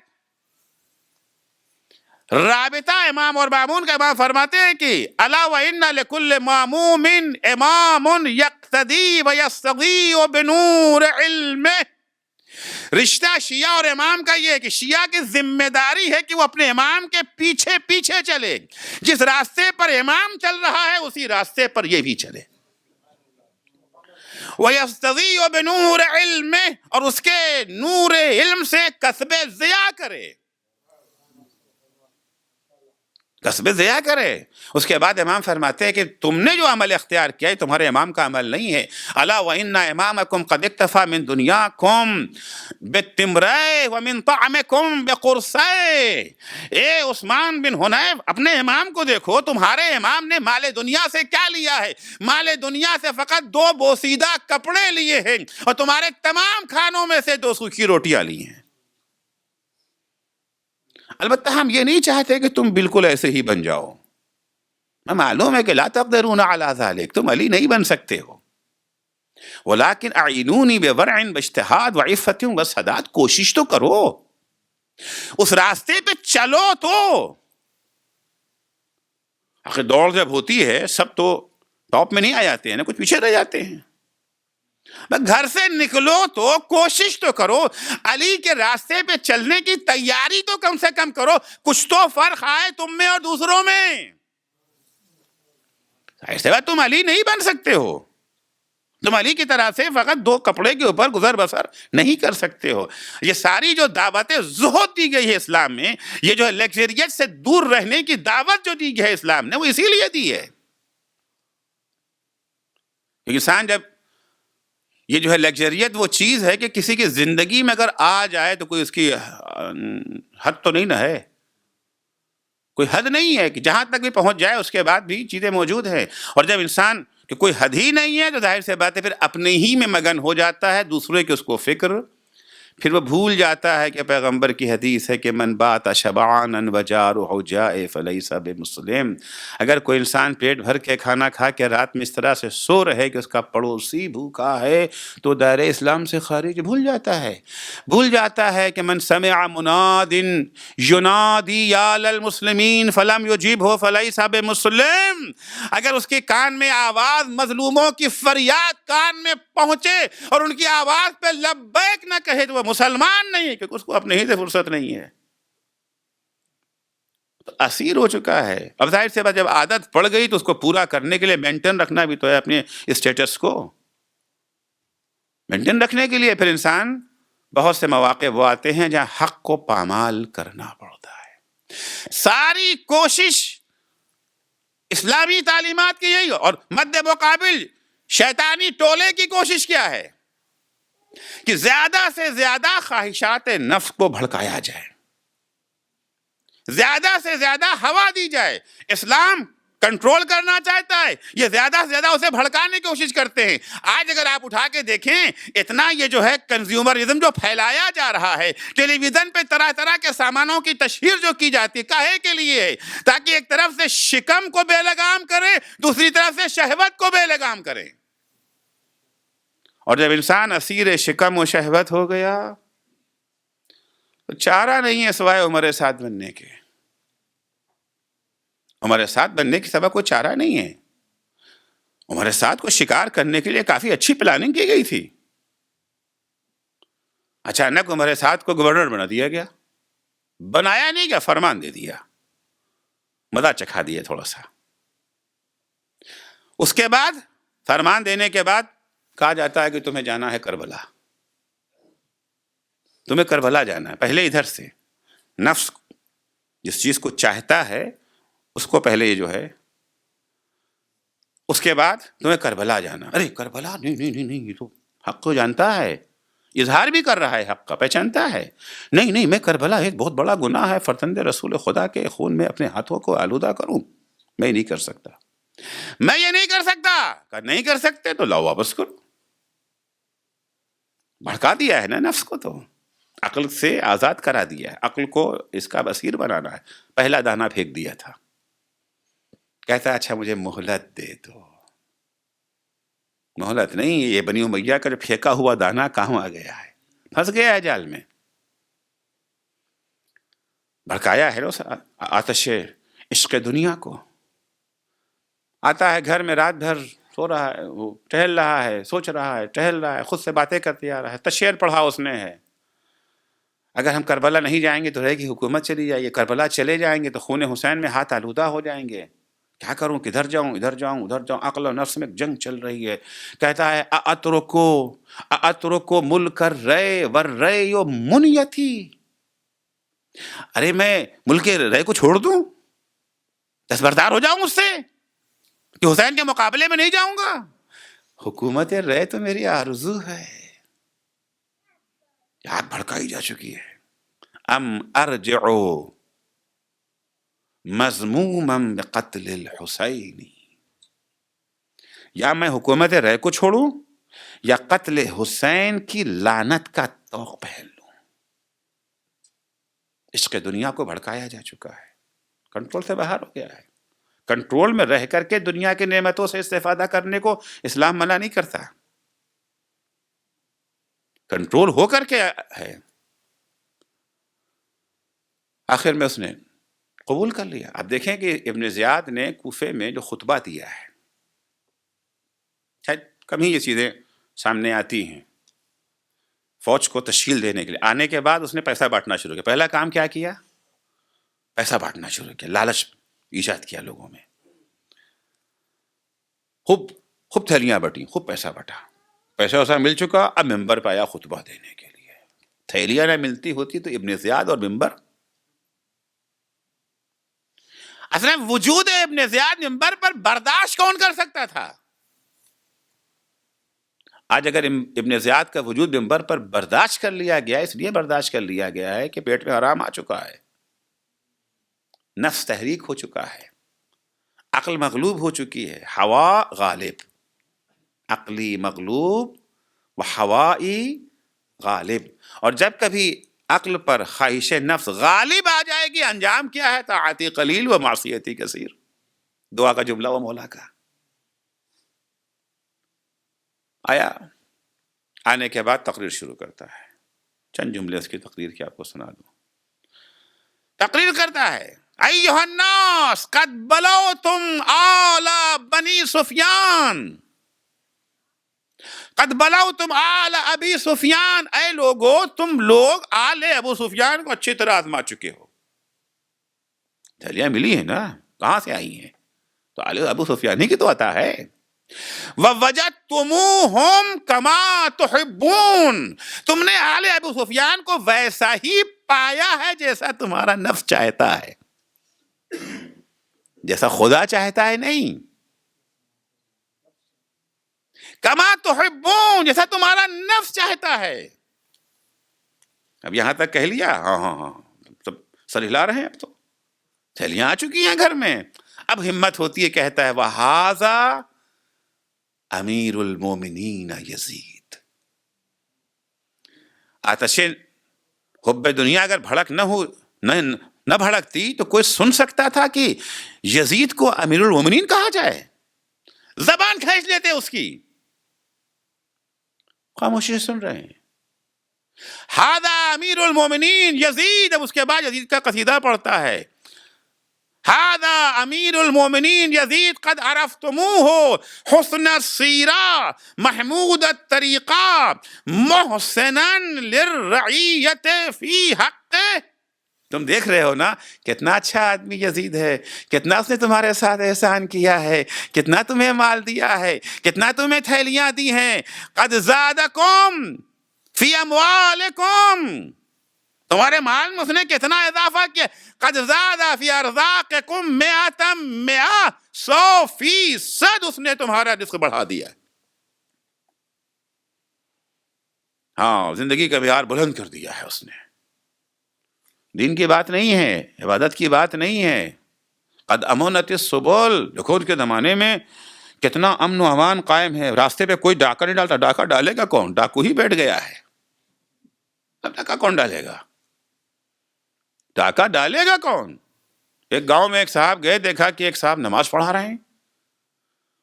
رابطہ امام اور مامون کا. امام فرماتے ہیں کہ الا وان لکل معموم امام یقتدی ویستضیء بنور علمہ. رشتہ شیعہ اور امام کا یہ ہے کہ شیعہ کی ذمہ داری ہے کہ وہ اپنے امام کے پیچھے پیچھے چلے، جس راستے پر امام چل رہا ہے اسی راستے پر یہ بھی چلے. وَيَسْتَضِيءُ بِنُورِ عِلْمِهِ، اور اس کے نور علم سے کسب ضیاء کرے، کسب ضیاء کرے. اس کے بعد امام فرماتے ہیں کہ تم نے جو عمل اختیار کیا ہے تمہارے امام کا عمل نہیں ہے. الا وان امامکم قد اکتفى من دنیاکم بالتمرہ ومن طعمکم بقرصہ. اے عثمان بن حنیف، اپنے امام کو دیکھو، تمہارے امام نے مال دنیا سے کیا لیا ہے؟ مال دنیا سے فقط 2 بوسیدہ کپڑے لیے ہیں اور تمہارے تمام کھانوں میں سے 2 سوکھی روٹیاں لی ہیں. البتہ ہم یہ نہیں چاہتے کہ تم بالکل ایسے ہی بن جاؤ. میں معلوم ہے کہ لا تقدرون علی ذلک، تم علی نہیں بن سکتے ہو. ولیکن اعینونی بورع واجتہاد وعفت وصداد، کوشش تو کرو، اس راستے پہ چلو تو. آخر دوڑ جب ہوتی ہے سب تو ٹاپ میں نہیں آ جاتے ہیں نا، کچھ پیچھے رہ جاتے ہیں. گھر سے نکلو تو کوشش تو کرو، علی کے راستے پہ چلنے کی تیاری تو کم سے کم کرو. کچھ تو فرق آئے تم میں اور دوسروں میں. ایسے بات تم علی نہیں بن سکتے ہو، تم علی کی طرح سے فقط 2 کپڑے کے اوپر گزر بسر نہیں کر سکتے ہو. یہ ساری جو دعوتیں زہد دی گئی ہے اسلام میں، یہ جو ہے لگژریت سے دور رہنے کی دعوت جو دی گئی ہے اسلام نے، وہ اسی لیے دی ہے. انسان جب یہ جو ہے لگژریت وہ چیز ہے کہ کسی کی زندگی میں اگر آ جائے تو کوئی اس کی حد تو نہیں نہ ہے، کوئی حد نہیں ہے کہ جہاں تک بھی پہنچ جائے اس کے بعد بھی چیزیں موجود ہیں. اور جب انسان کہ کوئی حد ہی نہیں ہے تو ظاہر سے بات ہے پھر اپنے ہی میں مگن ہو جاتا ہے، دوسرے کے اس کو فکر، پھر وہ بھول جاتا ہے کہ پیغمبر کی حدیث ہے کہ من بات شبعانا وجارہ جائع فلیس بمسلم. اگر کوئی انسان پیٹ بھر کے کھانا کھا کے رات میں اس طرح سے سو رہے کہ اس کا پڑوسی بھوکا ہے تو دائرہ اسلام سے خارج. بھول جاتا ہے کہ من سمع مناد ینادی یا للمسلمین فلم یجبہ فلیس بمسلم. اگر اس کے کان میں آواز مظلوموں کی فریاد کان میں پہنچے اور ان کی آواز پہ لبیک نہ کہے تو وہ مسلمان نہیں ہے، کیونکہ اس کو اپنے ہی سے فرصت نہیں ہے، اسیر ہو چکا ہے. اب ظاہر سے بات جب عادت پڑ گئی تو اس کو پورا کرنے کے لیے مینٹین رکھنا بھی تو ہے، اپنے اسٹیٹس کو مینٹین رکھنے کے لیے پھر انسان بہت سے مواقع وہ آتے ہیں جہاں حق کو پامال کرنا پڑتا ہے. ساری کوشش اسلامی تعلیمات کی یہی، اور مد مقابل شیطانی ٹولے کی کوشش کیا ہے کہ زیادہ سے زیادہ خواہشات نفس کو بھڑکایا جائے. زیادہ سے زیادہ ہوا دی جائے. اسلام کنٹرول کرنا چاہتا ہے, یہ زیادہ سے زیادہ اسے بھڑکانے کی کوشش کرتے ہیں. آج اگر آپ اٹھا کے دیکھیں, اتنا یہ جو ہے کنزیومرزم جو پھیلایا جا رہا ہے, ٹیلی ویژن پہ طرح طرح کے سامانوں کی تشہیر جو کی جاتی ہے, کاہے کے لیے ہے؟ تاکہ ایک طرف سے شکم کو بے لگام کرے, دوسری طرف سے شہوت کو بے لگام کرے. اور جب انسان اسیر شکم و شہوت ہو گیا تو چارہ نہیں ہے سوائے عمر سعد بننے کے. عمر سعد بننے کی سبب کوئی چارہ نہیں ہے. عمر سعد کو شکار کرنے کے لیے کافی اچھی پلاننگ کی گئی تھی. اچانک عمر سعد کو گورنر بنا دیا گیا. بنایا نہیں گیا, فرمان دے دیا, مزہ چکھا دیا تھوڑا سا. اس کے بعد فرمان دینے کے بعد کہا جاتا ہے کہ تمہیں جانا ہے کربلا, تمہیں کربلا جانا ہے. پہلے ادھر سے نفس جس چیز کو چاہتا ہے اس کو پہلے یہ جو ہے, اس کے بعد تمہیں کربلا جانا. ارے کربلا نہیں نہیں نہیں, یہ تو حق کو جانتا ہے, اظہار بھی کر رہا ہے, حق کا پہچانتا ہے. نہیں نہیں, میں کربلا ایک بہت بڑا گناہ ہے, فرزند رسول خدا کے خون میں اپنے ہاتھوں کو آلودہ کروں, میں نہیں کر سکتا, میں یہ نہیں کر سکتا. کہ نہیں کر سکتے تو لاؤ واپس کرو. بھڑکا دیا ہے نا نفس کو, تو عقل سے آزاد کرا دیا ہے. عقل کو اس کا بصیر بنانا ہے. پہلا دانہ پھینک دیا تھا, کہتا اچھا مجھے مہلت دے دو. مہلت نہیں, یہ بنی امیہ کا جو پھینکا ہوا دانہ کہاں آ گیا ہے, پھنس گیا ہے جال میں. بھڑکایا ہے آتش عشق دنیا کو. آتا ہے گھر میں رات بھر سو رہا ہے, وہ ٹہل رہا ہے, سوچ رہا ہے, ٹہل رہا ہے, خود سے باتیں کرتے آ رہا ہے. تشعیر پڑھا اس نے ہے, اگر ہم کربلا نہیں جائیں گے تو رہے گی حکومت چلی جائے گی, کربلا چلے جائیں گے تو خون حسین میں ہاتھ آلودہ ہو جائیں گے. کیا کروں, کدھر جاؤں, ادھر جاؤں ادھر جاؤں. عقل و نفس میں جنگ چل رہی ہے. کہتا ہے اترکو ملک الرے والرے منیتی, ارے میں ملک رے کو چھوڑ دوں, دستبردار ہو جاؤں اس سے, کہ حسین کے مقابلے میں نہیں جاؤں گا. حکومت رے تو میری آرزو ہے. یاد بھڑکائی جا چکی ہے. ام ارجعو مذموما بقتل الحسین, یا میں حکومت رے کو چھوڑوں یا قتل حسین کی لعنت کا طوق پہن لوں. عشق دنیا کو بھڑکایا جا چکا ہے, کنٹرول سے باہر ہو گیا ہے. کنٹرول میں رہ کر کے دنیا کی نعمتوں سے استفادہ کرنے کو اسلام منع نہیں کرتا, کنٹرول ہو کر کے ہے. آخر میں اس نے قبول کر لیا. اب دیکھیں کہ ابن زیاد نے کوفے میں جو خطبہ دیا ہے, شاید کم ہی یہ چیزیں سامنے آتی ہیں. فوج کو تشکیل دینے کے لیے آنے کے بعد اس نے پیسہ بانٹنا شروع کیا. پہلا کام کیا کیا, پیسہ بانٹنا شروع کیا, لالچ ایجاد کیا لوگوں میں. خوب تھیلیاں بٹی, خوب پیسہ بٹا, پیسہ ویسا مل چکا. اب ممبر پہ آیا خطبہ دینے کے لیے. تھیلیاں نہ ملتی ہوتی تو ابن زیاد اور ممبر, اصل وجود ابن زیاد ممبر پر برداشت کون کر سکتا تھا؟ آج اگر ابن زیاد کا وجود ممبر پر برداشت کر لیا گیا, اس لیے برداشت کر لیا گیا ہے کہ پیٹ میں حرام آ چکا ہے, نفس تحریک ہو چکا ہے, عقل مغلوب ہو چکی ہے, ہوا غالب, عقلی مغلوب و ہوائی غالب. اور جب کبھی عقل پر خواہش نفس غالب آ جائے گی, انجام کیا ہے؟ طاعتی قلیل و معصیتی کثیر. دعا کا جملہ و مولا کا. آیا, آنے کے بعد تقریر شروع کرتا ہے. چند جملے اس کی تقریر کی آپ کو سنا دوں. تقریر کرتا ہے, ایھا الناس قد بلوتم آل بنی سفیان, قد بلوتم آل ابی سفیان, اے لوگو تم لوگ آل ابو سفیان کو اچھی طرح آزما چکے ہو. تھیلیاں ملی ہیں نا, کہاں سے آئی ہیں؟ تو آل ابو سفیان ہی کی تو عطا ہے. وَوَجَدْتُمُوهُمْ كَمَا تُحِبُّونَ, تم نے آل ابو سفیان کو ویسا ہی پایا ہے جیسا تمہارا نفس چاہتا ہے, جیسا خدا چاہتا ہے نہیں. کما تحبون, جیسا تمہارا نفس چاہتا ہے. اب یہاں تک کہہ لیا, ہاں, سر ہلا رہے ہیں اب تو. تھیلیاں آ چکی ہیں گھر میں. اب ہمت ہوتی ہے, کہتا ہے وَهَذَا امیر المومنین یزید. آتش حب دنیا اگر بھڑک نہ بھڑکتی تو کوئی سن سکتا تھا کہ یزید کو امیر المومنین کہا جائے؟ زبان کھینچ لیتے اس کی. خاموشی سن رہے ہیں. ہاذا امیر المومنین یزید. اب اس کے بعد یزید کا قصیدہ پڑھتا ہے. ہاذا امیر المومنین یزید قد عرفتموہ حسن السیرہ محمود الطریقہ محسنا للرعیت فی حق. تم دیکھ رہے ہو نا کتنا اچھا آدمی یزید ہے, کتنا اس نے تمہارے ساتھ احسان کیا ہے, کتنا تمہیں مال دیا ہے, کتنا تمہیں تھیلیاں دی ہیں. قد زادکم فی اموالکم, تمہارے مال میں اس نے کتنا اضافہ کیا. قد زاد فی ارزاقکم مئۃ مئہ, 100% اس نے تمہارا رزق بڑھا دیا. ہاں, زندگی کا معیار بلند کر دیا ہے اس نے. دین کی بات نہیں ہے, عبادت کی بات نہیں ہے. قد امنت السبل, دیکھو ان کے زمانے میں کتنا امن و امان قائم ہے. راستے پہ کوئی ڈاکہ نہیں ڈالتا. ڈاکہ ڈالے گا کون؟ ڈاکو ہی بیٹھ گیا ہے. اب ڈاکہ کون ڈالے گا؟ ڈاکہ ڈالے گا کون؟ ایک گاؤں میں ایک صاحب گئے, دیکھا کہ ایک صاحب نماز پڑھا رہے ہیں.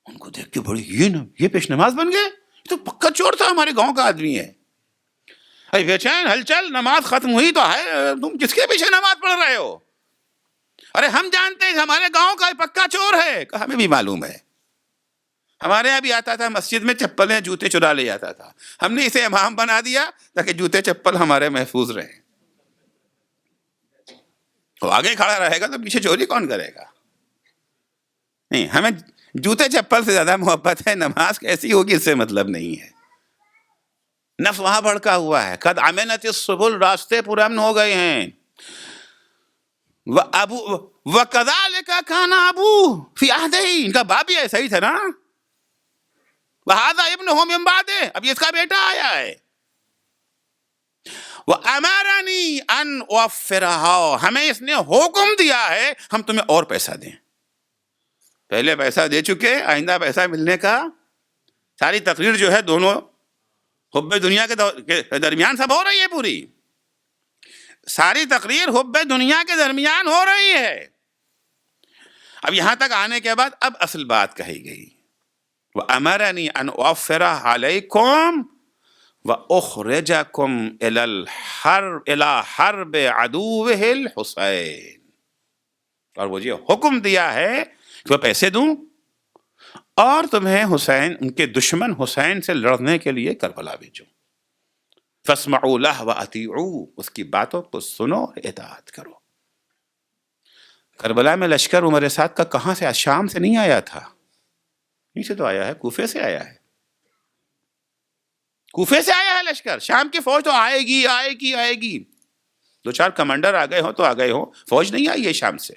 ان کو دیکھ کے بڑی یہ پیش نماز بن گئے. یہ تو پکا چور تھا, ہمارے گاؤں کا آدمی ہے. ارے بے چین ہلچل, نماز ختم ہوئی تو ہے, تم کس کے پیچھے نماز پڑھ رہے ہو؟ ارے ہم جانتے ہیں ہمارے گاؤں کا پکا چور ہے. ہمیں بھی معلوم ہے, ہمارے یہاں بھی آتا تھا, مسجد میں چپلیں جوتے چرا لے جاتا تھا. ہم نے اسے امام بنا دیا تاکہ جوتے چپل ہمارے محفوظ رہیں. وہ آگے کھڑا رہے گا تو پیچھے چوری کون کرے گا؟ نہیں, ہمیں جوتے چپل سے زیادہ محبت ہے. نماز کیسی ہوگی اس سے مطلب نہیں ہے. نفس وہاں بھڑکا ہوا ہے. قد امنت السبل, راستے پرامن ہو گئے ہیں. وَكَذَلِكَ كَانَ أَبُوهُ فِي عَهْدِهِ, ان کا باپ بھی ایسا ہی تھا نا. وَهَذَا ابْنُهُ مِن بَعْدِهِ, اب یہ اس کا بیٹا آیا ہے. وَأَمَرَنِي أَنْ أُوَفِّرَهَا, ہمیں اس نے حکم دیا ہے ہم تمہیں اور پیسہ دیں. پہلے پیسہ دے چکے, آئندہ پیسہ ملنے کا. ساری تقریر جو ہے دونوں حب دنیا کے درمیان سب ہو رہی ہے. پوری ساری تقریر حب دنیا کے درمیان ہو رہی ہے. اب یہاں تک آنے کے بعد اب اصل بات کہی گئی. وَأَمَرَنِي أَنْ أُوَفِّرَ عَلَيْكُمْ وَأُخْرِجَكُمْ إِلَى حَرْبِ عَدُوِّهِ الْحُسَيْنِ, اور مجھے حکم دیا ہے کہ میں پیسے دوں اور تمہیں حسین, ان کے دشمن حسین سے لڑنے کے لیے کربلا بھیجوں. فَاسْمَعُوا لَهُ وَأَطِيعُوا, اس کی باتوں کو سنو اور اطاعت کرو. کربلا میں لشکر عمر سعد کا کہاں سے؟ شام سے نہیں آیا تھا, نیچے تو آیا ہے, کوفے سے آیا ہے. کوفے سے آیا ہے لشکر. شام کی فوج تو آئے گی آئے گی آئے گی, 2-4 کمانڈر آ گئے ہوں تو آ گئے ہوں, فوج نہیں آئی ہے شام سے.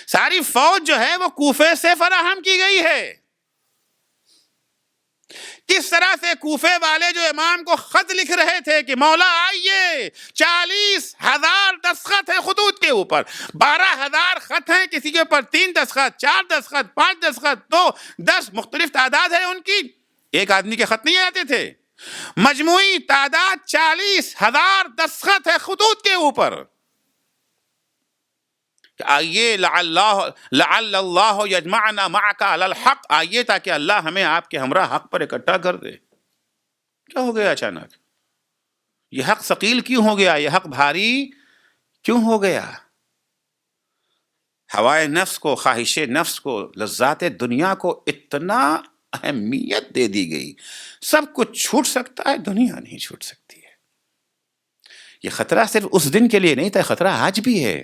ساری فوج جو ہے وہ کوفے سے فراہم کی گئی ہے. کس طرح سے کوفے والے جو امام کو خط لکھ رہے تھے کہ مولا آئیے, 40,000 دستخط ہیں خطوط کے اوپر, 12,000 خط ہیں, کسی کے اوپر 3 دستخط, 4 دستخط, 5 دستخط, 10 مختلف تعداد ہے ان کی. ایک آدمی کے خط نہیں آتے تھے. مجموعی تعداد 40,000 دستخط ہے خطوط کے اوپر. کہ آئیے لعل اللہ یجمعنا معک علی الحق, آئیے تاکہ اللہ ہمیں آپ کے ہمراہ حق پر اکٹھا کر دے. کیا ہو گیا اچانک؟ یہ حق ثقیل کیوں ہو گیا؟ یہ حق بھاری کیوں ہو گیا؟ ہوائے نفس کو, خواہش نفس کو, لذات دنیا کو اتنا اہمیت دے دی گئی. سب کچھ چھوٹ سکتا ہے, دنیا نہیں چھوٹ سکتی ہے. یہ خطرہ صرف اس دن کے لیے نہیں تھا, خطرہ آج بھی ہے.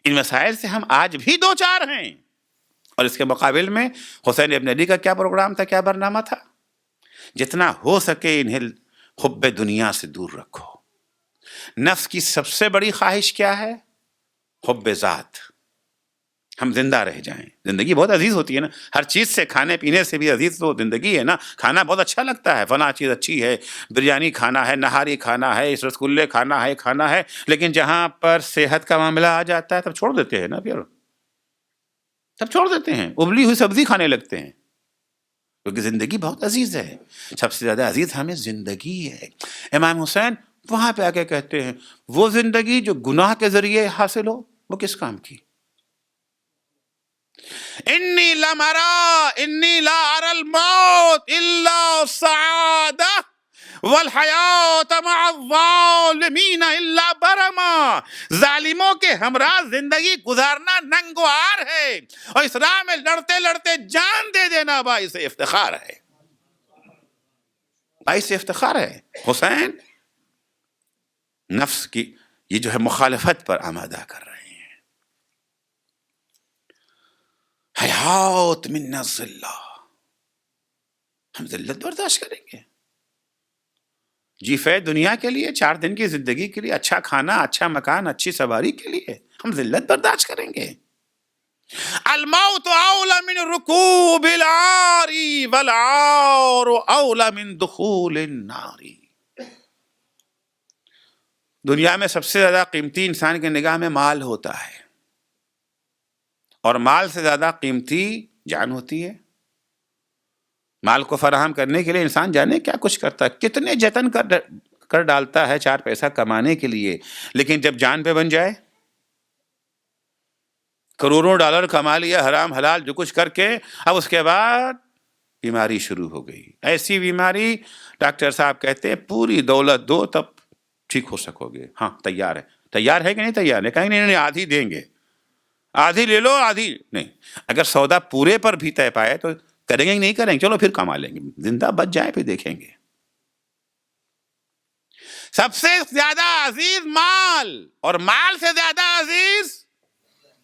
ان مسائل سے ہم آج بھی دو چار ہیں. اور اس کے مقابل میں حسین ابن علی کا کیا پروگرام تھا, کیا برنامہ تھا؟ جتنا ہو سکے انہیں حب دنیا سے دور رکھو. نفس کی سب سے بڑی خواہش کیا ہے؟ حب ذات. ہم زندہ رہ جائیں. زندگی بہت عزیز ہوتی ہے نا, ہر چیز سے, کھانے پینے سے بھی عزیز تو زندگی ہے نا. کھانا بہت اچھا لگتا ہے, فلاں چیز اچھی ہے, بریانی کھانا ہے, نہاری کھانا ہے, رسگلے کھانا ہے, لیکن جہاں پر صحت کا معاملہ آ جاتا ہے تب چھوڑ دیتے ہیں نا, پھر تب چھوڑ دیتے ہیں, ابلی ہوئی سبزی کھانے لگتے ہیں, کیونکہ زندگی بہت عزیز ہے. سب سے زیادہ عزیز ہمیں زندگی ہے. امام حسین وہاں پہ آ کے کہتے ہیں وہ زندگی جو گناہ کے ذریعے حاصل ہو وہ کس کام کی. انی لا ارى الموت الا سعادہ والحیات مع الظالمین الا برما. ظالموں کے ہمراہ زندگی گزارنا ننگوار ہے, اور اس راہ میں لڑتے لڑتے جان دے دینا باعث افتخار ہے, باعث افتخار ہے. حسین نفس کی یہ جو ہے مخالفت پر آمادہ کر رہے ہیں. حیات من الذلہ, ہم ذلت برداشت کریں گے. جیفے دنیا کے لیے, 4 دن کی زندگی کے لیے, اچھا کھانا, اچھا مکان, اچھی سواری کے لیے ہم ذلت برداشت کریں گے. الموت اولی من رکوب العار والعار اولی من دخول النار. دنیا میں سب سے زیادہ قیمتی انسان کی نگاہ میں مال ہوتا ہے, اور مال سے زیادہ قیمتی جان ہوتی ہے. مال کو فراہم کرنے کے لیے انسان جانے کیا کچھ کرتا ہے, کتنے جتن کر ڈالتا ہے 4 پیسہ کمانے کے لیے, لیکن جب جان پہ بن جائے, کروڑوں ڈالر کما لیا حرام حلال جو کچھ کر کے, اب اس کے بعد بیماری شروع ہو گئی. ایسی بیماری ڈاکٹر صاحب کہتے ہیں پوری دولت دو تب ٹھیک ہو سکو گے. ہاں تیار ہے, تیار ہے کہ نہیں تیار ہے, کہیں نہیں, آدھی دیں گے, آدھی لے لو, آدھی نہیں. اگر سودا پورے پر بھی طے پائے تو کریں گے نہیں کریں گے, چلو پھر کما لیں گے, زندہ بچ جائیں پھر دیکھیں گے. سب سے زیادہ عزیز مال, اور مال سے زیادہ عزیز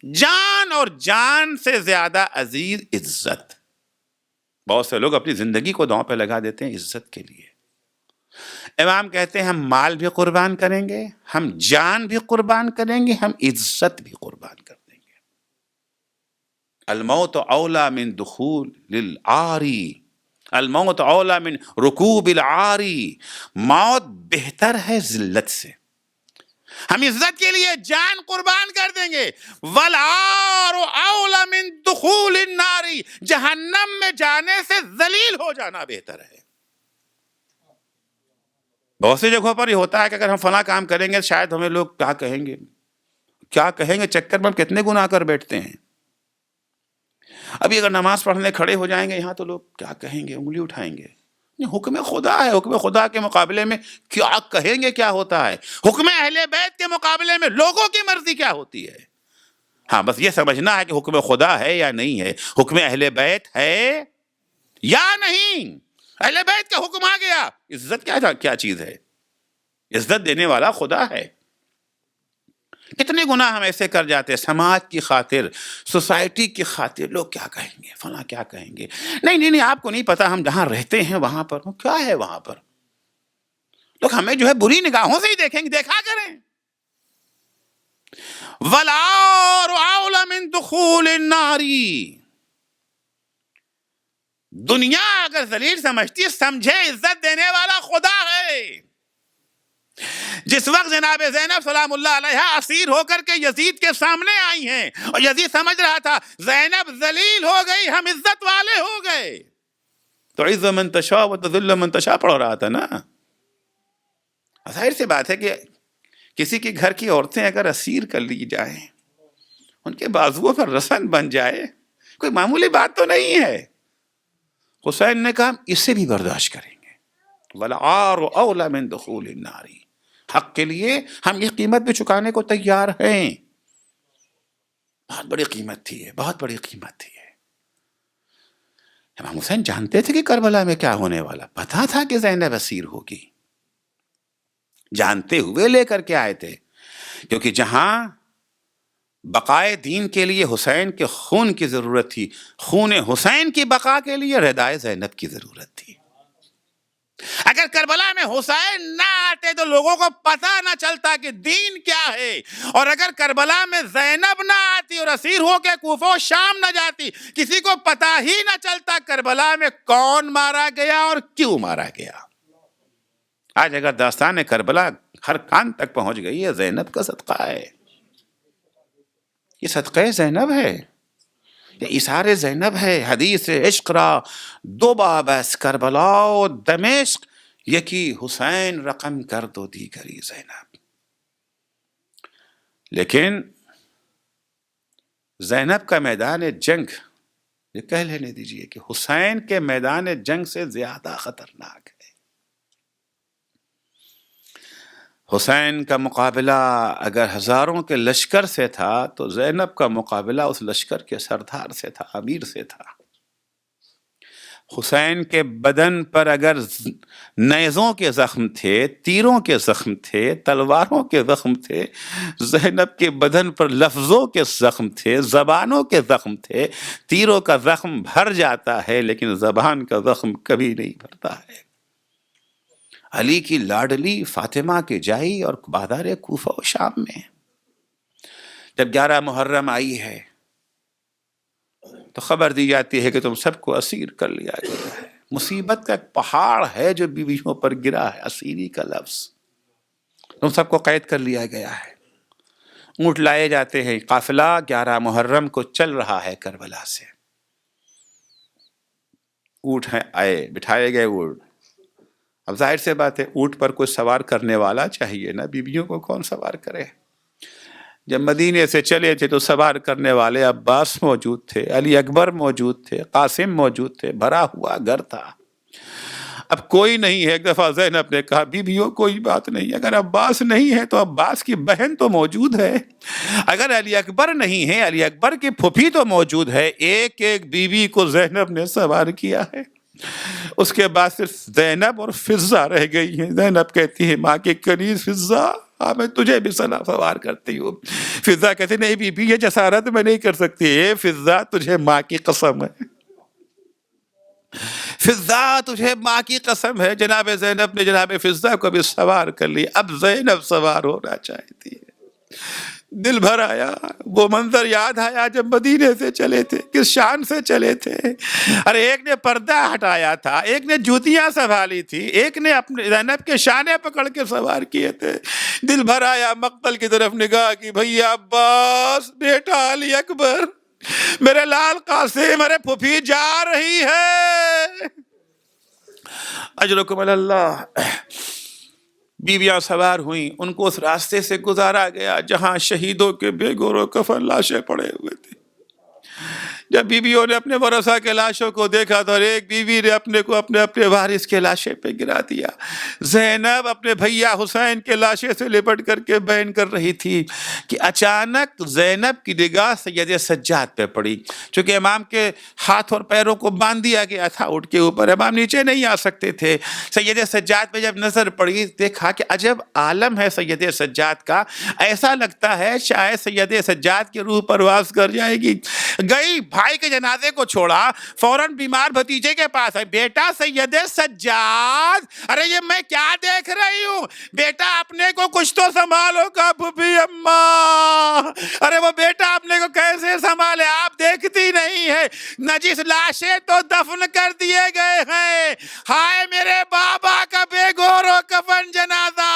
جان, اور جان سے زیادہ عزیز عزت. بہت سے لوگ اپنی زندگی کو داؤں پہ لگا دیتے ہیں عزت کے لیے. امام کہتے ہیں ہم مال بھی قربان کریں گے, ہم جان بھی قربان کریں گے, ہم عزت بھی قربان کر دیں گے. الموت اولا من دخول العاری, الموت اولا من رکوب العاری. موت بہتر ہے ذلت سے. ہم عزت کے لیے جان قربان کر دیں گے. والعار اولا من دخول النار, جہنم میں جانے سے ذلیل ہو جانا بہتر ہے. بہت سی جگہوں پر یہ ہوتا ہے کہ اگر ہم فلاں کام کریں گے شاید ہمیں لوگ کیا کہیں گے چکر میں ہم کتنے گناہ کر بیٹھتے ہیں. ابھی اگر نماز پڑھنے کھڑے ہو جائیں گے یہاں تو لوگ کیا کہیں گے, انگلی اٹھائیں گے. حکم خدا ہے, حکم خدا کے مقابلے میں کیا کہیں گے کیا ہوتا ہے. حکم اہل بیت کے مقابلے میں لوگوں کی مرضی کیا ہوتی ہے. ہاں بس یہ سمجھنا ہے کہ حکم خدا ہے یا نہیں ہے, حکم اہل بیت ہے یا نہیں. اہل بیت کا حکم آ گیا, عزت کیا چیز ہے. عزت دینے والا خدا ہے. کتنے گناہ ہم ایسے کر جاتے ہیں سماج کی خاطر, سوسائٹی کی خاطر. لوگ کیا کہیں گے, فلاں کیا کہیں گے. نہیں آپ کو نہیں پتا, ہم جہاں رہتے ہیں وہاں پر کیا ہے, وہاں پر لوگ ہمیں جو ہے بری نگاہوں سے ہی دیکھیں گے, دیکھا کریں. والعار اولی من دخول النار. دنیا اگر ذلیل سمجھتی, سمجھے عزت دینے والا خدا ہے. جس وقت جناب زینب سلام اللہ علیہا اسیر ہو کر کے یزید کے سامنے آئی ہیں, اور یزید سمجھ رہا تھا زینب ذلیل ہو گئی, ہم عزت والے ہو گئے, تو عز من تشاء و تذل من تشاء پڑھ رہا تھا نا. ظاہر سی بات ہے کہ کسی کے گھر کی عورتیں اگر اسیر کر لی جائیں, ان کے بازوؤں پر رسن بن جائے, کوئی معمولی بات تو نہیں ہے. حسین نے کہا اسے بھی برداشت کریں گے. والعار اولی من دخول النار. حق کے لیے ہم یہ قیمت بھی چکانے کو تیار ہیں. بہت بڑی قیمت تھی ہے, بہت بڑی قیمت تھی ہے. امام حسین جانتے تھے کہ کربلا میں کیا ہونے والا, پتا تھا کہ زینب اسیر ہوگی, جانتے ہوئے لے کر کے آئے تھے. کیونکہ جہاں بقائے دین کے لیے حسین کے خون کی ضرورت تھی, خون حسین کی بقا کے لیے ردائے زینب کی ضرورت تھی. اگر کربلا میں حسین نہ آتے تو لوگوں کو پتہ نہ چلتا کہ دین کیا ہے، اور اگر کربلا میں زینب نہ آتی اور اسیر ہو کے کوفہ و شام نہ جاتی، کسی کو پتہ ہی نہ چلتا کربلا میں کون مارا گیا اور کیوں مارا گیا۔ آج اگر داستان کربلا ہر کان تک پہنچ گئی ہے، زینب کا صدقہ ہے، یہ صدقہ زینب ہے، یہ اثار زینب ہے۔ حدیث عشق را دو باب است، کربلا و دمشق، یکی حسین رقم کرد و دیگری زینب۔ لیکن زینب کا میدان جنگ، یہ کہہ لینے دیجئے کہ حسین کے میدان جنگ سے زیادہ خطرناک ہے۔ حسین کا مقابلہ اگر ہزاروں کے لشکر سے تھا تو زینب کا مقابلہ اس لشکر کے سردار سے تھا، امیر سے تھا۔ حسین کے بدن پر اگر نیزوں کے زخم تھے، تیروں کے زخم تھے، تلواروں کے زخم تھے، زینب کے بدن پر لفظوں کے زخم تھے، زبانوں کے زخم تھے۔ تیروں کا زخم بھر جاتا ہے لیکن زبان کا زخم کبھی نہیں بھرتا ہے۔ علی کی لاڈلی فاطمہ کے جائی اور بازار کوفہ و شام میں جب 11 محرم آئی ہے تو خبر دی جاتی ہے کہ تم سب کو اسیر کر لیا گیا ہے۔ مصیبت کا ایک پہاڑ ہے جو بیویوں پر گرا ہے، اسیری کا لفظ۔ تم سب کو قید کر لیا گیا ہے۔ اونٹ لائے جاتے ہیں، قافلہ 11 محرم کو چل رہا ہے کربلا سے۔ اونٹ ہیں آئے، بٹھائے گئے اونٹ۔ اب ظاہر سے بات ہے اونٹ پر کوئی سوار کرنے والا چاہیے نا، بیویوں کو کون سوار کرے؟ جب مدینے سے چلے تھے تو سوار کرنے والے عباس موجود تھے، علی اکبر موجود تھے، قاسم موجود تھے، بھرا ہوا گھر تھا۔ اب کوئی نہیں ہے۔ ایک دفعہ زینب نے کہا بیویوں کوئی بات نہیں، اگر عباس نہیں ہے تو عباس کی بہن تو موجود ہے، اگر علی اکبر نہیں ہے علی اکبر کی پھوپھی تو موجود ہے۔ ایک ایک بیوی کو زینب نے سوار کیا ہے۔ اس کے بعد صرف زینب اور فضہ رہ گئی ہیں۔ زینب کہتی ہے ماں کے کنیز فضہ، میں تجھے بھی سوار کرتی ہوں۔ فضہ کہتی نہیں بی بی یہ جسارت میں نہیں کر سکتی۔ اے فضہ تجھے ماں کی قسم ہے، فضہ تجھے ماں کی قسم ہے۔ جناب زینب نے جناب فضہ کو بھی سوار کر لی۔ اب زینب سوار ہونا چاہتی ہے۔ دل بھر آیا، وہ منظر یاد آیا جب مدینے سے چلے تھے، کس شان سے چلے تھے۔ ارے ایک نے پردہ ہٹایا تھا، ایک نے جوتیاں سنبھالی تھی، ایک نے اپنے زینب کے شانے پکڑ کے سوار کیے تھے۔ دل بھر آیا، مقتل کی طرف نگاہ کی، بھیا عباس، بیٹا علی اکبر، میرے لال قاسم، میرے پھوپھی جا رہی ہے، اجرکم اللہ۔ بیویاں سوار ہوئیں، ان کو اس راستے سے گزارا گیا جہاں شہیدوں کے بے گور و کفن لاشیں پڑے ہوئے تھے۔ جب بیویوں نے اپنے ورثہ کے لاشوں کو دیکھا تو ایک بیوی نے اپنے کو اپنے وارث کے لاشے پہ گرا دیا۔ زینب اپنے بھیا حسین کے لاشے سے لپٹ کر کے بیان کر رہی تھی کہ اچانک زینب کی نگاہ سید سجاد پہ پڑی۔ چونکہ امام کے ہاتھ اور پیروں کو باندھ دیا گیا تھا اٹھ کے اوپر، امام نیچے نہیں آ سکتے تھے۔ سید سجاد پہ جب نظر پڑی دیکھا کہ عجب عالم ہے سید سجاد کا، ایسا لگتا ہے شاید سید سجاد کی روح پرواز کر جائے گی۔ گئی بھائی کے جنازے کو چھوڑا، فوراً بیمار بھتیجے کے پاس ہے، بیٹا سید سجاد، ارے یہ میں کیا دیکھ رہی ہوں، بیٹا اپنے کو کچھ تو سنبھالو کا پھوپھی اماں، ارے وہ بیٹا اپنے کو کیسے سنبھالے، آپ دیکھتی نہیں ہے، نجس لاشیں تو دفن کر دیے گئے ہیں، ہائے میرے بابا کا بے گور و کفن جنازہ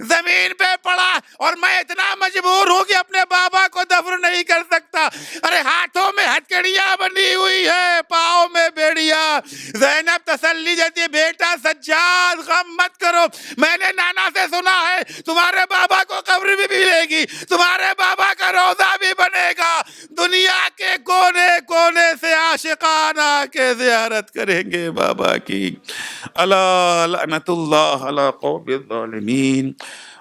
زمین پہ پڑا اور میں اتنا مجبور ہوں کہ اپنے بابا کو دفن نہیں کر سکتا۔ ارے ہاتھوں میں ہتھکڑیاں بنی ہوئی ہے، پاؤں میں بیڑیا۔ زینب تسلی دیتی ہے، بیٹا سجاد غم مت کرو، میں نے نانا سے سنا ہے تمہارے بابا کو قبر بھی ملے گی، تمہارے بابا کا روضہ بھی بنے گا، دنیا کے کونے کونے سے عاشقان آ کے زیارت کریں گے بابا کی۔ الا لعنت اللہ علی قوم الظالمین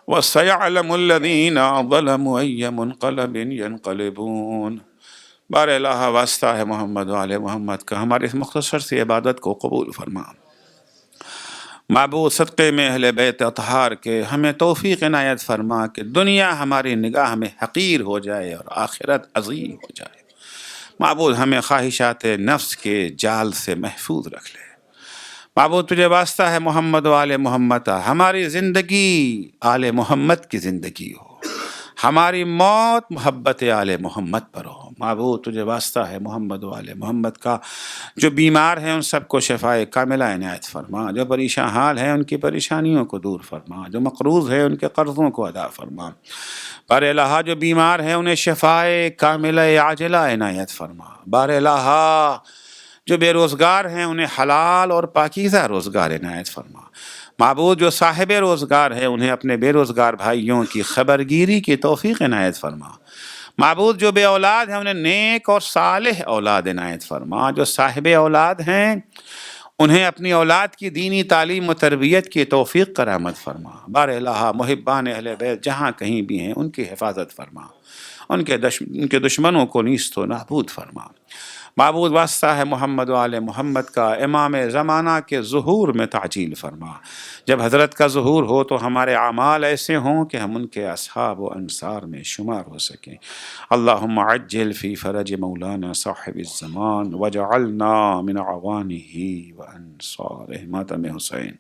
وسيعلم الذين ظلموا أي منقلب ينقلبون۔ بار الہ واسطہ ہے محمد وآل محمد کا، ہماری اس مختصر سی عبادت کو قبول فرما۔ معبود صدقے میں اہل بیت اطہار کے ہمیں توفیق عنایت فرما کہ دنیا ہماری نگاہ میں حقیر ہو جائے اور آخرت عظیم ہو جائے۔ معبود ہمیں خواہشات نفس کے جال سے محفوظ رکھ لے۔ معبود تجھے واسطہ ہے محمد و آل محمد، ہماری زندگی آل محمد کی زندگی ہو، ہماری موت محبت آل محمد پر ہو۔ معبود تجھے واسطہ ہے محمد و آل محمد کا، جو بیمار ہیں ان سب کو شفائے کاملہ عنایت فرما، جو پریشان حال ہیں ان کی پریشانیوں کو دور فرما، جو مقروض ہیں ان کے قرضوں کو ادا فرما۔ بار الہ جو بیمار ہیں انہیں شفائے کاملہ عاجلہ عنایت فرما۔ بار الہ جو بے روزگار ہیں انہیں حلال اور پاکیزہ روزگار عنایت فرما۔ معبود جو صاحب روزگار ہیں انہیں اپنے بے روزگار بھائیوں کی خبرگیری کی توفیق عنایت فرما۔ معبود جو بے اولاد ہیں انہیں نیک اور صالح اولاد عنایت فرما۔ جو صاحب اولاد ہیں انہیں اپنی اولاد کی دینی تعلیم و تربیت کی توفیق کرامت فرما۔ بار الہ محبان اہل بیت جہاں کہیں بھی ہیں ان کی حفاظت فرما، ان کے دشمنوں کو نیست و نابود فرما۔ معبود واسطہ ہے محمد و آل محمد کا، امام زمانہ کے ظہور میں تعجیل فرما۔ جب حضرت کا ظہور ہو تو ہمارے اعمال ایسے ہوں کہ ہم ان کے اصحاب و انصار میں شمار ہو سکیں۔ اللہم عجل فی فرج مولانا صاحب الزمان وجعلنا من اعوانہ و انصارہ۔ ماتم حسین۔